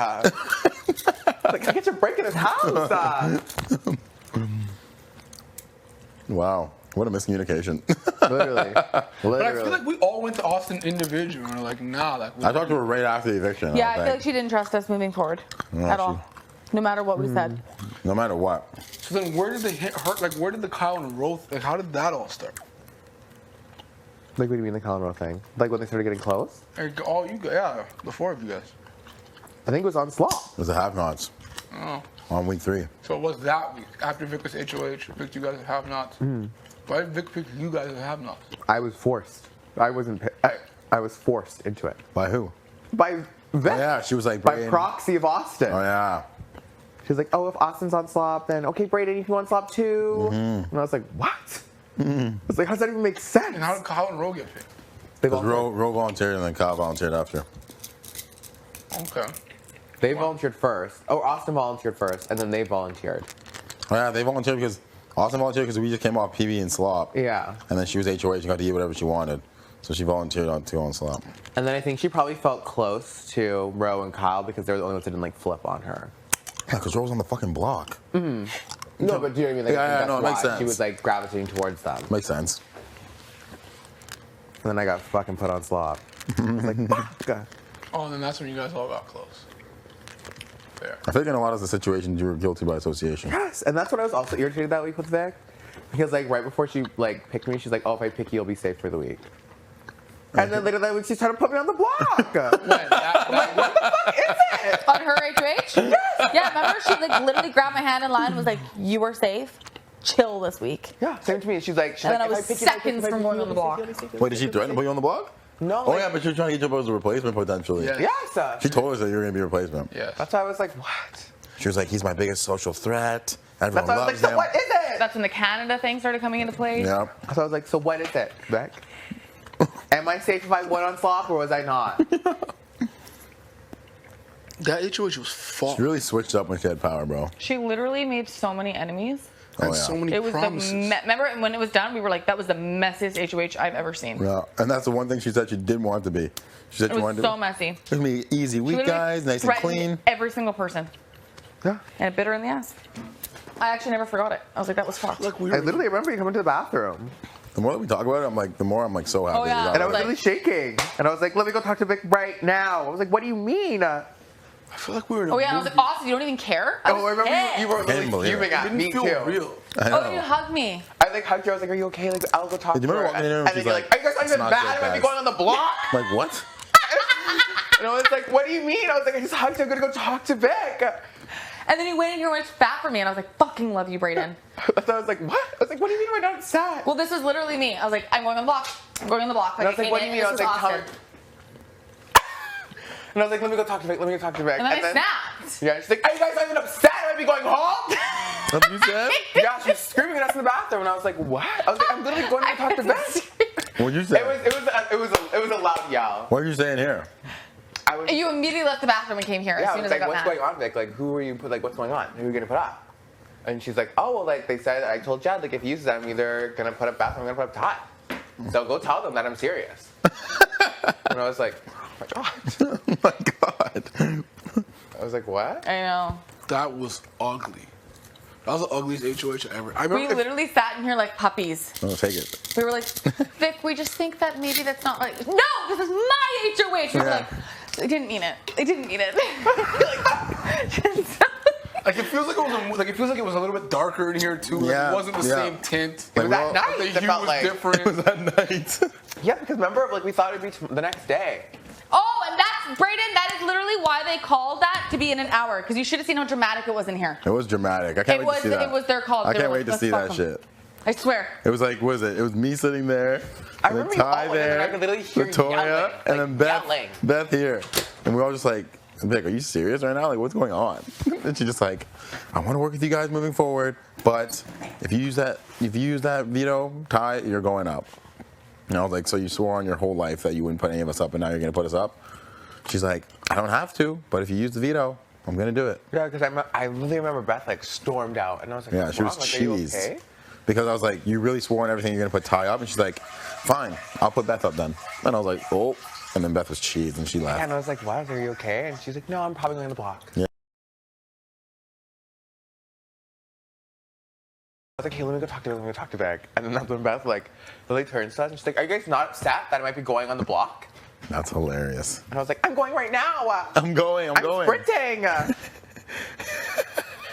Like, I get your break in his house. Wow. What a miscommunication. Literally. But I feel like we all went to Austin individually and we're like, nah. Like, I talked to her right after the eviction. Yeah, I feel like she didn't trust us moving forward at all. No matter what we said. No matter what. So then where did they hit her? Like, where did the Kyle and Roth, like, how did that all start? Like, what do you mean the Colorado thing? Like, when they started getting close? Like, all you guys, yeah, the 4 of you guys. I think it was on Slop. It was the have-nots Oh. on week 3. So it was that week. After Vic was HOH, picked you guys as have-nots. Why did Vic pick you guys as have-nots? I was forced. I wasn't. I was forced into it. By who? By Vic. Oh, yeah, she was like, By Brayden. proxy of Austin. Oh, yeah. She was like, oh, if Austin's on Slop, then okay, Brayden, you can go on Slop too. And I was like, what? I was like, how does that even make sense? And how did Kyle and Roe get picked? Because Ro volunteered and then Kyle volunteered after. Okay. They volunteered first. Oh, Austin volunteered first, and then they volunteered. Oh, yeah, they volunteered because Austin volunteered because we just came off PB and Slop. Yeah. And then she was HOH and got to eat whatever she wanted. So she volunteered to go on Slop. And then I think she probably felt close to Ro and Kyle because they were the only ones that didn't like flip on her. Yeah, because Ro was on the fucking block. No, but do you know what I mean? Like, Yeah, that's no, it makes why sense. She was like gravitating towards them. Makes sense. And then I got fucking put on Slop. I was like, fuck. Oh, and then that's when you guys all got close. Fair. I think in a lot of the situations you were guilty by association. Yes, and that's what I was also irritated that week with Vic. Because like right before she like picked me, she's like, oh, if I pick you, you'll be safe for the week. And then later that week, she's trying to put me on the block. When? I'm like, what the fuck is it? On her HOH? Yeah, remember she like literally grabbed my hand in line and was like, you are safe. Chill this week. Yeah, same to me. She's like, And then I if was pick you, if I pick seconds you, from going on the block. Wait, did she threaten to put you on the block? No. Oh, like, yeah, but she was trying to get you up as a replacement potentially. Yeah. Yes. She told us that you were going to be a replacement. Yes. That's why I was like, what? She was like, he's my biggest social threat. Everyone That's why I was loves like, so him. what is it? That's when the Canada thing started coming into play. Yeah. So I was like, so what is it, Vic? Am I safe if I went on Slop or was I not? That HOH was fucked. She really switched up when she had power, bro. She literally made so many enemies. And Oh, yeah. so many It was promises. remember when it was done, we were like, that was the messiest HOH I've ever seen. Yeah, and that's the one thing she said she didn't want it to be. She said It she was wanted so to messy. It's gonna be easy She week, literally guys, nice and threatened clean. every single person. Yeah. And it bit her in the ass. I actually never forgot it. I was like, that was fucked. Like we I were, literally remember you coming to the bathroom. The more that we talk about it, the more I'm like so happy. Oh, yeah. that we And I got was it. Like- literally shaking. And I was like, let me go talk to Vic right now. I was like, what do you mean? I feel like we were in a Oh yeah, and I was movie. like, Austin, you don't even care? I Oh, I was remember pissed. you were can't literally believe it. fuming It at didn't me feel too. real. I Oh, know. you hugged me. I like hugged you. I was like, are you okay? Like, I'll go talk Hey, do to you her. remember walking in And and then she's you're like, like, are you guys not "It's even not mad? good, I might be guys." going on the block. Like what? And I was like, what do you mean? I was like, I just hugged you. I'm going to go talk to Vic. And then he went in here and went fat for me, and I was like, fucking love you, Brayden. So I was like, what? I was like, what do you mean we're not sad? Well, this was literally me. I was like, I'm going on the block. I'm going on the block. And I was like, came what do in, you mean? I this was like, Austin. And I was like, let me go talk to Vic. Let me go talk to Vic. And then I snapped. Yeah, she's like, are you guys not even upset? I might be going home. That's what you said? Yeah, she was screaming at us in the bathroom, and I was like, what? I was like, I'm literally going to talk to Vic. What'd you say? It was a loud yell. What are you saying here? You immediately left the bathroom and came here as Yeah, I soon was as I like, got what's mad. going on, Vic? Like, who are you? Like, what's going on? Who are you gonna put up? And she's like, oh, well, like they said, I told Jed, like if he uses that, I'm either gonna put up Beth or I'm gonna put up Ty. So go tell them that I'm serious. And I was like, oh my god. Oh my god. I was like, what? I know. That was ugly. That was the ugliest HOH ever. I We remember literally sat in here like puppies. Oh, take it. We were like, Vic, we just think that maybe that's not like, no, this is my HOH. We were like, they didn't mean it. They didn't mean it. like it feels like it was a little bit darker in here too. Like, Yeah, it wasn't the same tint. It was Like, at night. The It hue felt was like different. It was at night. Yeah, because remember, like we thought it'd be the next day. Oh, and that's, Brayden, that is literally why they called that to be in an hour. Because you should have seen how dramatic it was in here. It was dramatic. I can't wait to see that. It was their call. I They can't were wait to like, see let's that fuck 'em. shit. I swear. It was like, what was it? It was me sitting there, I and then remember you Ty all, and then I there, could literally hear you Latoya, yelling, and like, then Beth, yelling. Beth here, and we all just like, Vic, are you serious right now? Like, what's going on? And she's just like, I want to work with you guys moving forward, but if you use that veto, Ty, you're going up. And I was like, so you swore on your whole life that you wouldn't put any of us up, and now you're gonna put us up? She's like, I don't have to, but if you use the veto, I'm gonna do it. Yeah, because I really remember Beth like stormed out, and I was like, Yeah, what's she was wrong? Like, are you cheesed. okay? Because I was like, you really swore on everything you're gonna put Ty up? And she's like, fine, I'll put Beth up then. And I was like, oh. And then Beth was cheesed and she Yeah, laughed. and I was like, what? Are you okay? And she's like, no, I'm probably going to the block. Yeah. I was like, hey, let me go talk to Vic, let me go talk to Vic. And then that's when Beth like really turns to us and she's like, are you guys not upset that I might be going on the block? That's hilarious. And I was like, I'm going right now. I'm going. I'm sprinting. I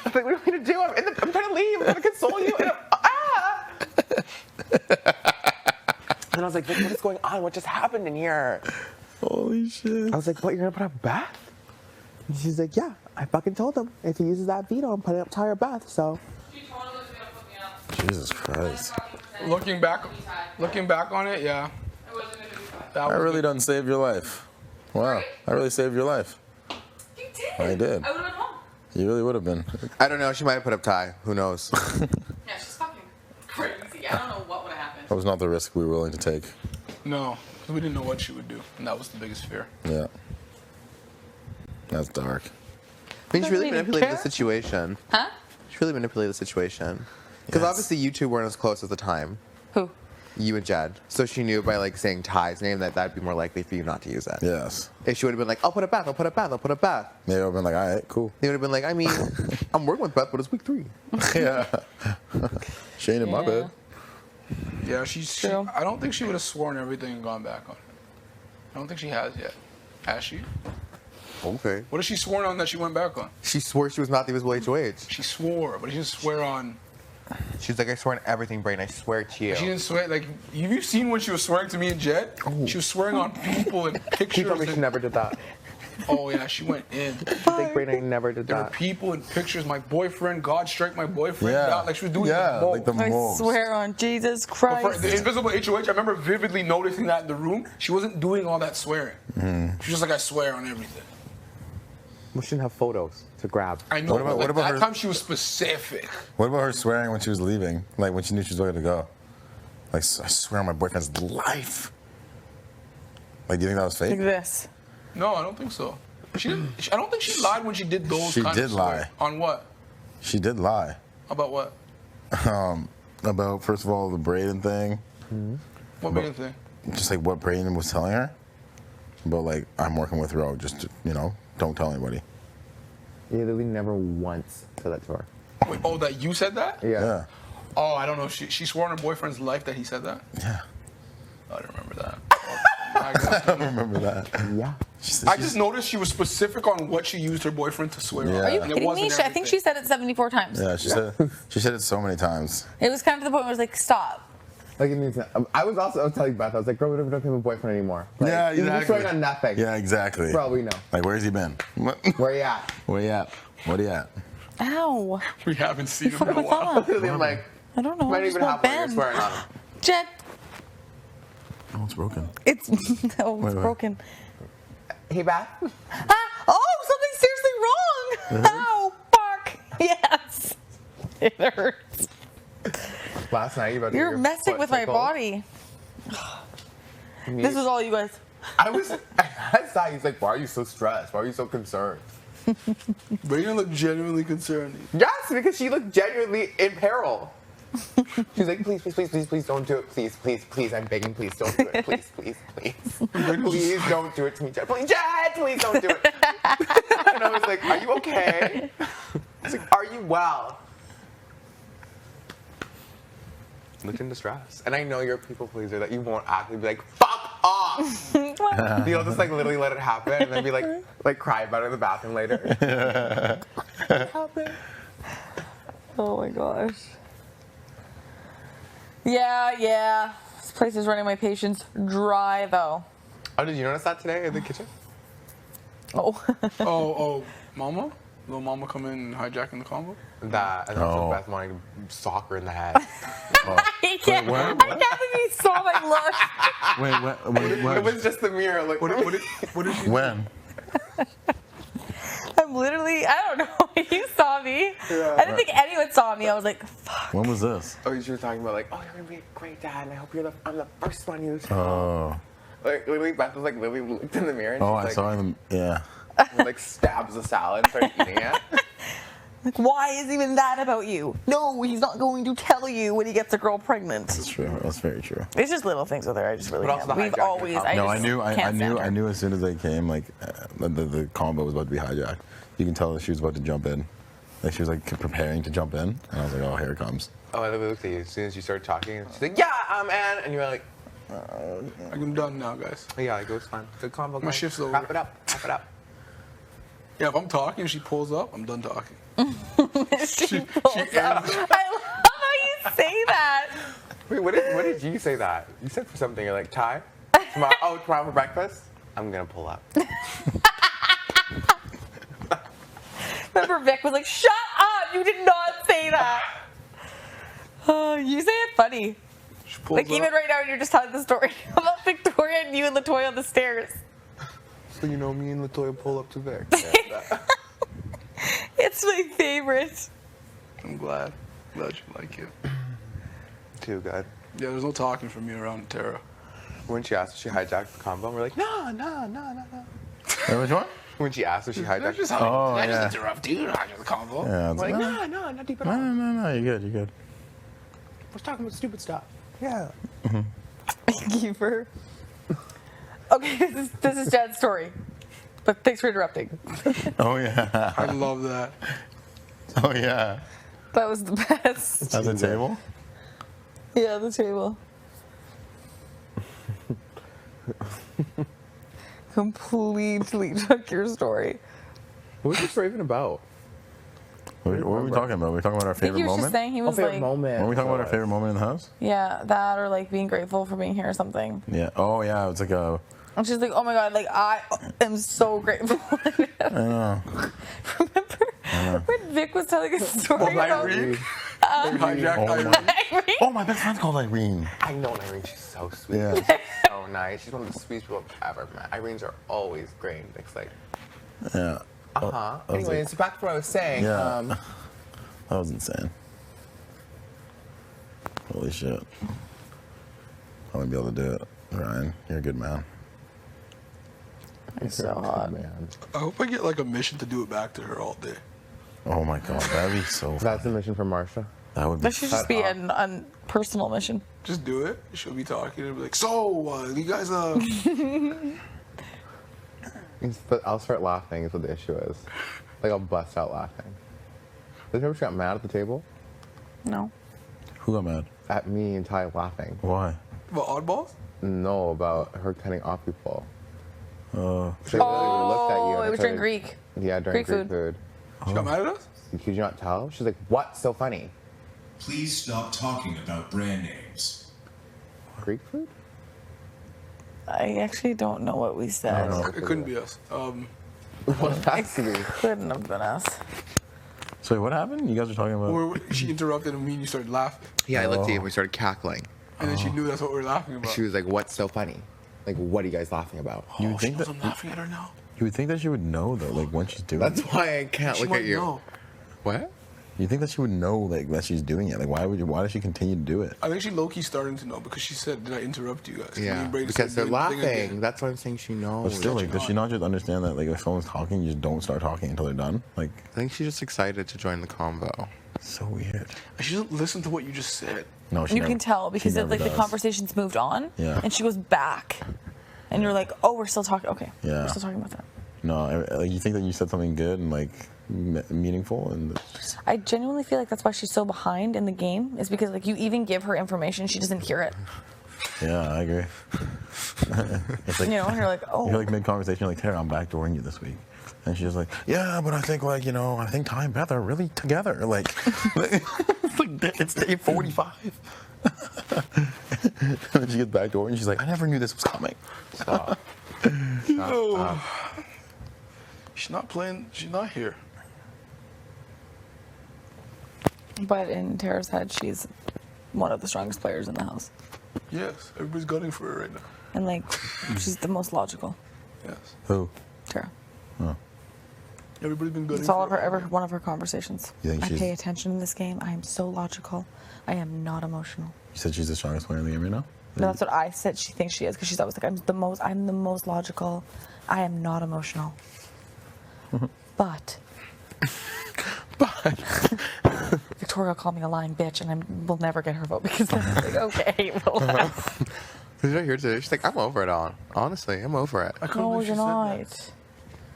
was like, what are we going to do? I'm trying to leave. I'm trying to console you. And and I was like, Vic, what is going on? What just happened in here? Holy shit. I was like, what, you're going to put up Beth? And she's like, yeah, I fucking told him. If he uses that veto, I'm putting up Ty or Beth, so. Jesus Christ. Looking back on it, yeah. That I was really done saved your life. Wow. I really saved your life. You did. I did. I would have been home. You really would have been. I don't know. She might have put up Ty. Who knows? Yeah, she's fucking crazy. I don't know what would have happened. That was not the risk we were willing to take. No, because we didn't know what she would do, and that was the biggest fear. Yeah. That's dark. I mean, she really Doesn't even manipulated the care? situation. Huh? She really manipulated the situation. Because Yes. obviously you two weren't as close at the time. Who? You and Jed. So she knew by like saying Ty's name that that'd be more likely for you not to use it. Yes. If she would have been like, I'll put it back, I'll put it back, I'll put it back. They would have been like, all right, cool. They would have been like, I mean, I'm working with Beth, but it's week 3. Yeah. She ain't in my bed. Yeah, True. I don't think she would have sworn everything and gone back on it. I don't think she has yet. Has she? Okay. What has she sworn on that she went back on? She swore she was not the invisible HOH. She swore, but she didn't swear on. She's like, I swear on everything, Brain. I swear to you. She didn't swear. Like, have you seen when she was swearing to me and Jed? She was swearing on people and She pictures. told me she and- never did that. Oh yeah, she went in. She's like, Brain, I never did There were that. people and pictures. My boyfriend, God strike my boyfriend. Yeah. Out. Like she was doing yeah, the like the I moves. swear on Jesus But Christ. for the invisible HOH, I remember vividly noticing that in the room. She wasn't doing all that swearing. Mm-hmm. She was just like, I swear on everything. We shouldn't have photos to grab. I know. What about- but, what like, about that her- time she was specific. What about her swearing when she was leaving? Like when she knew she was going to go? Like, I swear on my boyfriend's life. Like, do you think that was Like fake? this. No, I don't think so. She didn't. I don't think she lied when she did those. She kind did of swear. lie. On what? She did lie. About what? About, first of all, the Braden thing. What made him think? Just like what Braden was telling her. But like, I'm working with Ro. Just, don't tell anybody. Yeah, we never once said that to her. Wait, oh, that you said that? Yeah. Oh, I don't know. She swore on her boyfriend's life that he said that. Yeah. I don't remember that. I guess. I remember that. Yeah. I just noticed she was specific on what she used her boyfriend to swear Yeah. on. Are you and it Kidding me? wasn't I think she everything. said it 74 times. Yeah, she said it so many times. It was kind of to the point where it was like, stop. Like, it means, I was telling Beth, I was like, girl, we don't have a boyfriend anymore. Like, Yeah, You're exactly. swearing on nothing. Yeah, exactly. Bro, we know. Like, where's he been? Where you at? Where you at? What are you at? Ow. We haven't seen him Fuck in a with while. that. Literally, I'm like, I don't know. might It's even not halfway, you're Ben. swearing on him. Jet. Oh, it's broken. It's no, it's Wait. broken. Hey, Beth. Oh, something's seriously wrong. Oh, fuck. Yes. It hurts. Last night, You're messing with my body. This was all you guys. I saw he's like, why are you so stressed? Why are you so concerned? But you look genuinely concerned. Yes, because she looked genuinely in peril. She's like, please, please, please, please, please don't do it. Please, please, please, I'm begging, please don't do it. Please, please, please. Please don't do it to me, Jed. Please, Jed, please don't do it. And I was like, are you okay? I was like, are you well? Looked in distress. And I know you're a people pleaser that you won't actually be like, fuck off. You'll just like literally let it happen and then be like cry about it in the bathroom later. Oh my gosh. Yeah. This place is running my patience dry, though. Oh, did you notice that today in the kitchen? Oh. Oh, Mama? Little Mama come in and hijacking the combo? That, and also Beth wanting to sock her in the head. I can't believe you saw my look. Wait, It was just the mirror. Like, What did she when? I'm literally, I don't know. You saw me. Yeah. I didn't think anyone saw me. I was like, fuck. When was this? Oh, you were talking about like, oh, you're gonna be a great dad, and I hope I'm the first one you saw. Oh. Like literally, Beth was like literally looked in the mirror. And Oh, she's I like, saw him. Yeah. and, like stabs the salad and started eating it. Like, why is even that about you? No, he's not going to tell you when he gets a girl pregnant. That's true. That's very true. It's just little things with her. I just really But also can't. the We've hijacking always. combo. I knew as soon as they came, like the combo was about to be hijacked. You can tell that she was about to jump in. Like she was like preparing to jump in, and I was like, oh, here it comes. Oh, I literally looked at you as soon as you started talking. And she's like, yeah, Ann, and you were like, I'm done now, guys. oh, yeah, it goes fine. Good combo. My guys. shift's over. Wrap it up. Wrap it up. Yeah, if I'm talking and she pulls up, I'm done talking. she pulls up. I love how you say that. Wait, what did you say that? You said for something. You're like, Ty, tomorrow for breakfast, I'm gonna pull up. Remember, Vic was like, "Shut up! You did not say that." You say it funny. She pulls Like up. even right now, you're just telling the story about Victoria and you and Latoya on the stairs. So you know, me and Latoya pull up to Vic. It's my favorite. I'm glad. Glad you like it. Too good. Yeah, there's no talking from me around Tara. When she asked if she hijacked the combo, we're like, no. Hey, which one? When she asked if she hijacked the Oh, I yeah. just interrupt you. I just combo. Yeah. we're like, no, not deep at all. No. You're good. We're talking about stupid stuff. Yeah. Keeper. Okay, this is Jed's story. But thanks for interrupting. Oh yeah. I love that. Oh yeah. That was the best. At the table. Yeah, the table. Completely took your story. What was this story even about? What were we talking about? Were we talking about our I think favorite he was just moment? saying he was like, moment. Were we talking about our favorite moment in the house? yeah, that or like being grateful for being here or something. Yeah. Oh yeah. It's like a. And she's like, oh my god, like I am so grateful. I know. Remember when Vic was telling a story about Irene? Hijacked Irene. Oh, my best friend's called Irene. I know Irene. She's so sweet. Yeah. She's so nice. She's one of the sweetest people I've ever met. Irene's are always great. It's like, Yeah. uh-huh. I was Anyway, like- so back to what I was saying. Yeah. That was insane. Holy shit. I wouldn't be able to do it. Ryan, you're a good man. It's so hot. Man. I hope I get like a mission to do it back to her all day. Oh my god, that'd be so fun. That's the mission for Marsha. That would be That should just be a personal mission. Just do it. She'll be talking and be like, so, you guys, But I'll start laughing is what the issue is. Like, I'll bust out laughing. Did you remember she got mad at the table? No. Who got mad? At me and Ty laughing. Why? about oddballs? No, about her cutting off people. She Oh, literally looked at you and it was during started- Greek. Yeah, during Greek Greek food. food. She got mad at us? Could you not tell? She's like, what's so funny? Please stop talking about brand names. Greek food? I actually don't know what we said. It couldn't be us. Well, it has to be. Couldn't have been us. So wait, what happened? You guys were talking about. Or she interrupted and me and you started laughing. Yeah, I looked at you and we started cackling. And then she knew that's what we were laughing about. She was like, what's so funny? Like, what are you guys laughing about? You Oh, she think knows that I'm laughing at her now. you would think that she would know though, like when she's doing That's it. why I can't She look might at you. know. What? You think that she would know like that she's doing it? Like why does she continue to do it? I think she low-key starting to know because she said, "Did I interrupt you guys?" Me Yeah, and Brady because they're started doing the thing again. laughing. That's why I'm saying she knows. But still, like, does she not just understand that like if someone's talking, you just don't start talking until they're done? Like, I think she's just excited to join the convo. so weird. She doesn't listen to what you just said. No, she You never, can tell because she it, never like the does. conversation's moved on, Yeah. and she goes back, and you're like, oh, we're still talking. Okay, Yeah. we're still talking about that. No, like you think that you said something good and like meaningful, and I genuinely feel like that's why she's so behind in the game. Is because like you even give her information, she doesn't hear it. yeah, I agree. It's like You know, and you're like, oh, you're like mid conversation, you're like, Tara, I'm backdooring you this week. And she's like, yeah, but I think like, you know, I think Ty and Beth are really together. Like, it's day 45. And then she gets backdoored and she's like, I never knew this was coming. Stop. She's not playing. She's not here. but in Tara's head, she's one of the strongest players in the house, Yes, everybody's gunning for her right now. and like she's the most logical. Yes, Who? Tara. everybody's been gunning. It's all for of her, her. every one of her conversations. You think I she's- pay attention in this game. I am so logical. I am not emotional. You said she's the strongest player in the game right now? No, that's what I said. She thinks she is because she's always like, I'm the most logical. I am not emotional. But Victoria called me a lying bitch, and we'll never get her vote because I'm like, okay, relax. Did you hear today? She's like, I'm over it all. Honestly, I'm over it. I couldn't No, believe she you're said not. that.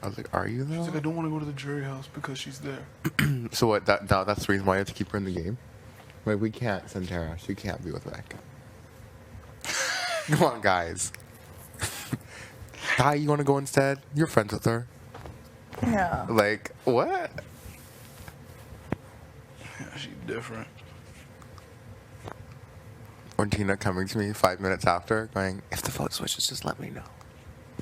I was like, are you She's like, I though? don't want to go to the jury house because she's there. So what? That's the reason why you have to keep her in the game. Like, we can't send Tara. She can't be with Vic. Come on, guys. Ty, you want to go instead? You're friends with her. Yeah. Like, what? Yeah, she's different. Or Tina coming to me 5 minutes after, going, if the vote switches, just let me know.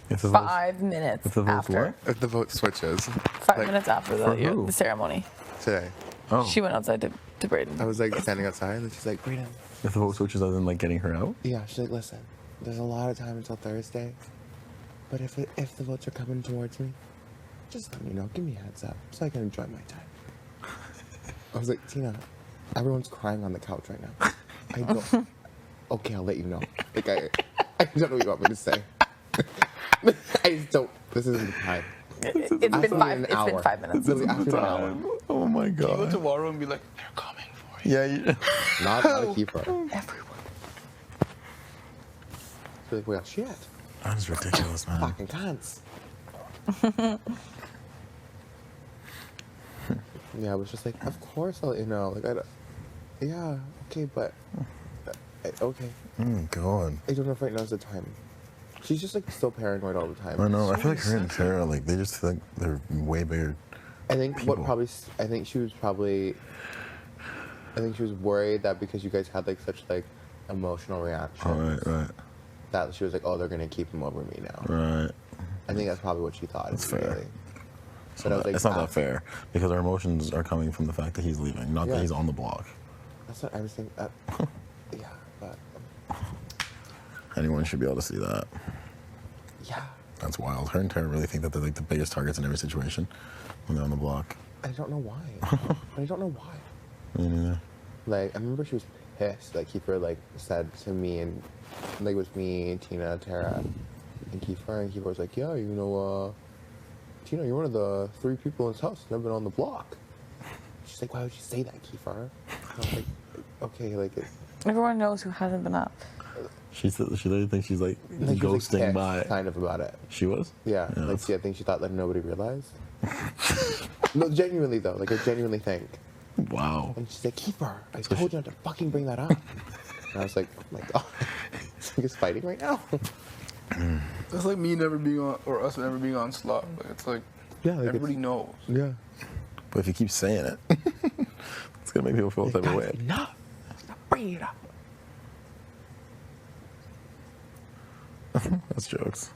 If the votes- 5 minutes if the votes after. what? If the vote switches. 5 Like, minutes after for who? the ceremony. Today. Oh, She went outside to Braden. I was like standing outside, and she's like, Brayden. if the vote switches other than like getting her out? Yeah, she's like, listen, there's a lot of time until Thursday, but if the votes are coming towards me, just let me know. Give me a heads up so I can enjoy my time. I was like, Tina, everyone's crying on the couch right now. I don't. Okay, I'll let you know. Like, I don't know what you want me to say. I just don't. This isn't the time. It's been After 5. an It's hour. been 5 minutes. Literally after an hour. Oh my You go to god. Waro and be like, they're coming for you. Yeah, you, Not a keeper. Everyone. She's like, well, shit. that's ridiculous, man. Fucking cunts. Yeah, I was just like, of course I'll let you know. Like, yeah, okay, but okay. Oh god. I don't know if right now's the time. She's just like so paranoid all the time. I know. I feel like her and Sarah, like they just think they're way bigger. I think people. I think she was worried that because you guys had like such like emotional reactions, Right. that she was like, oh, they're gonna keep him over me now. Right. I think that's probably what she thought. That's fair. immediately. But I was like, It's not that fair because our emotions are coming from the fact that he's leaving, not Yeah. that he's on the block. That's what I was thinking. Yeah, but Anyone should be able to see that. yeah, That's wild. Her and Tara really think that they're like the biggest targets in every situation when they're on the block. I don't know why. I don't know why. Me neither. Like, I remember she was pissed. Like, Kiefer, like, said to me, and, like, it was me, Tina, Tara, and Kiefer. And Kiefer was like, yeah, you know, Tina, you're one of the 3 people in this house who's never been on the block. She's like, why would you say that, Kiefer? And I was like, okay, like, Everyone knows who hasn't been up. She literally thinks she's like like, she was, ghosting like, pissed, by. kind of about it. She was? Yeah, like, see, I think she thought that nobody realized. No, genuinely, though. Like, I genuinely think. Wow. And she's like, Kiefer, I told you not to fucking bring that up. And I was like, oh my god. Are you guys fighting right now? That's like me never being on, or us never being on slot. Like it's like, Yeah, like everybody knows. Yeah. But if you keep saying it, it's gonna make people feel the type of way. Enough. Stop bringing it up. That's jokes.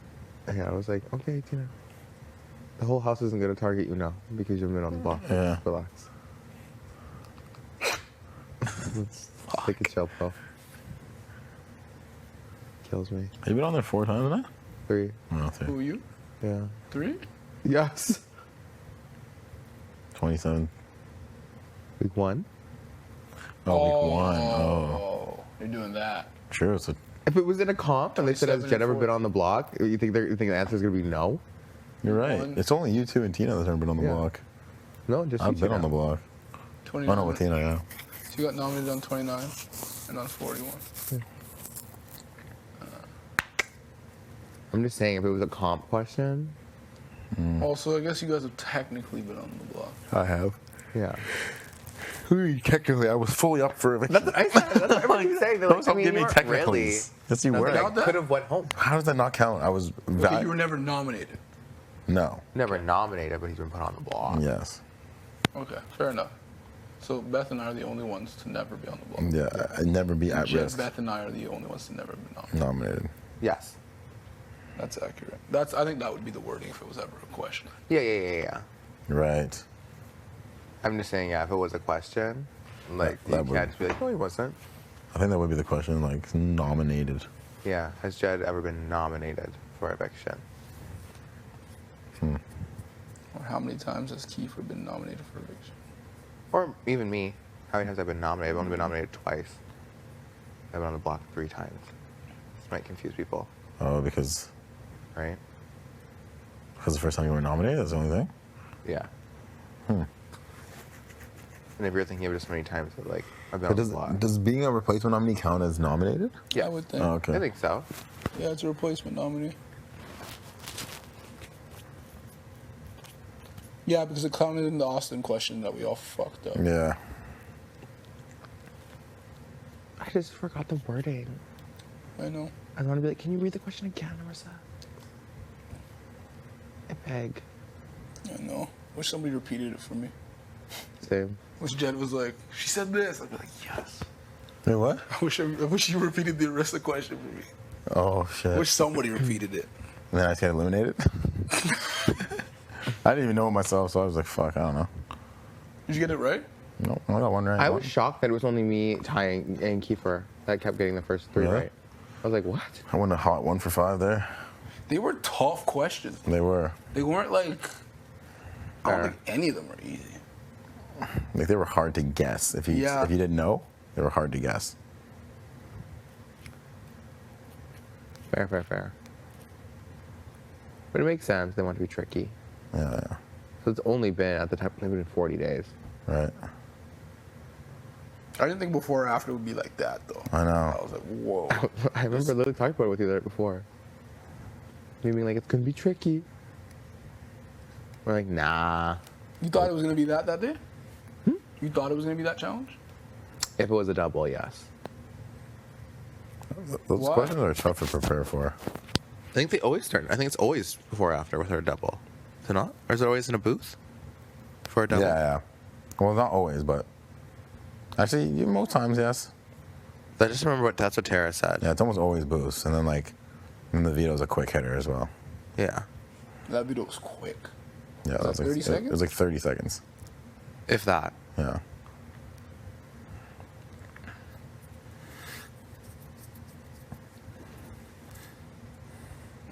Yeah, I was like, okay, Tina. The whole house isn't gonna target you now because you've been on the block. Yeah. Relax. Let's take a chill pill. kills me. Have you been on there 4 times now? 3. No, Who 3. are you? Yeah. 3? Yes. 27. Week 1. Oh, week 1. Oh. Oh, you're doing that. True. So If it was in a comp and they said, has 27 Jen ever and been on the block? You think the answer is gonna be no? you're right. One. It's only you 2 and Tina that's ever been on the Yeah. block. No, just I've you been two on the now. block. 29. Oh, no, with Tina, yeah. So you got nominated on 29 and on 41. I'm just saying, if it was a comp question, Also, I guess you guys have technically been on the block. I have. yeah. Technically, I was fully up for eviction. That's what I said. That's what everybody's saying. They're Don't like, I mean, give you me weren't technicals. really. Yes, you I was were. like, Without that? I could have went home. How does that not count? I was Okay, you were never nominated. No. Never nominated, but he's been put on the block. Yes. Okay, fair enough. So Beth and I are the only ones to never be on the block. Yeah, I'd never be at risk Beth and I are the only ones to never be nominated. nominated. Yes. That's accurate. I think that would be the wording if it was ever a question. Yeah. Right. I'm just saying, yeah, if it was a question, like, That you would- can't just be like, no, he wasn't. I think that would be the question, like, nominated. Yeah. Has Jed ever been nominated for eviction? Or how many times has Kiefer been nominated for eviction? Or even me. How many times have I been nominated? I've only been nominated twice. I've been on the block 3 times. This might confuse people, Oh, because right? the first time you were nominated, that's the only thing? Yeah. And if you're thinking of it just many times, like, I've been But on the block. does being a replacement nominee count as nominated? Yeah, I would think. Oh, okay. I think so. Yeah, it's a replacement nominee. Yeah, because it counted in the Austin question that we all fucked up. Yeah. I just forgot the wording. I know. I want to be like, can you read the question again, Marissa? I beg. I know. Wish somebody repeated it for me. Same. Wish Jen was like, she said this. I'd be like, yes. Wait, what? I wish you repeated the Arista question for me. Oh, shit. I wish somebody repeated it. And then I just get eliminated? I didn't even know it myself, so I was like, fuck, I don't know. Did you get it right? No, I got one right. I was shocked that it was only me, Ty, and Kiefer that kept getting the first 3 Really? right. I was like, what? I won a hot 1 for 5 there. They were tough questions. They were. They weren't like, I don't Fair. think any of them were easy. Like, they were hard to guess. If you didn't know, they were hard to guess. Fair. But it makes sense. They want to be tricky. Yeah, So it's only been, at the time, maybe been 40 days. right. I didn't think before or after it would be like that, though. I know. I was like, whoa. I remember literally talking about it with you there before. You being like, it's going to be tricky. We're like, nah. You thought it was going to be that day? You thought it was going to be that challenge? If it was a double, yes. Those Why? questions are tough to prepare for. I think they always turn. I think it's always before or after with our double. Is it not? Or is it always in a booth? For a double? Yeah. Well, not always, but actually, most times, yes. I just remember that's what Tara said. Yeah, it's almost always boosts, and then the veto's a quick hitter as well. Yeah. That video was quick. Yeah, Was that 30 seconds? It was like 30 seconds. If that. Yeah.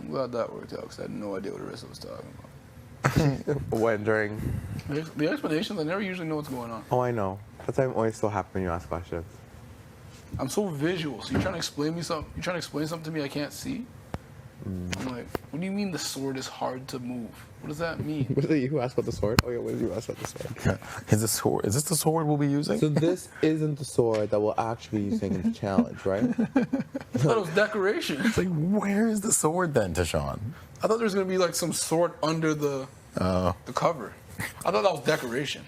I'm glad that worked out because I had no idea what Arissa was talking about. When during. The explanations, I never usually know what's going on. Oh, I know. That's why I'm always so happy when you ask questions. I'm so visual. So you're trying to explain me something. You're trying to explain something to me I can't see. I'm like, what do you mean the sword is hard to move? What does that mean? Was it you who asked about the sword? Oh, yeah, what did you ask about the sword? Is this the sword we'll be using? So this isn't the sword that we'll actually be using in the challenge, right? I thought it was decoration. It's like, where is the sword then, Tashawn? I thought there was gonna be like some sword under the cover. I thought that was decoration.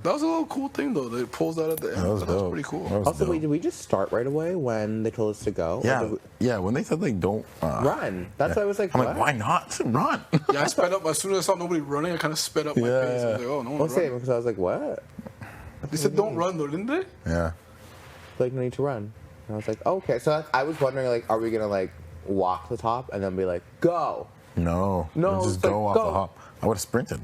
That was a little cool thing though. That it pulls out at the end. That was That was dope. pretty cool. That was Also, dope. wait, did we just start right away when they told us to go? Or Yeah, did we- yeah. When they said like don't Run. That's why I was like, I'm what? like, why not run? Yeah, I sped up as soon as I saw nobody running. I kind of sped up my Yeah. pace. I was like, oh, no Well, one's same, running. because I was like, what? They said don't run though, didn't they? Yeah. Like, no need to run. And I was like, okay. So I was wondering, like, are we going to, like, walk to the top and then be like, go? No. No, Just it's like, go off go. the hop. I would have sprinted.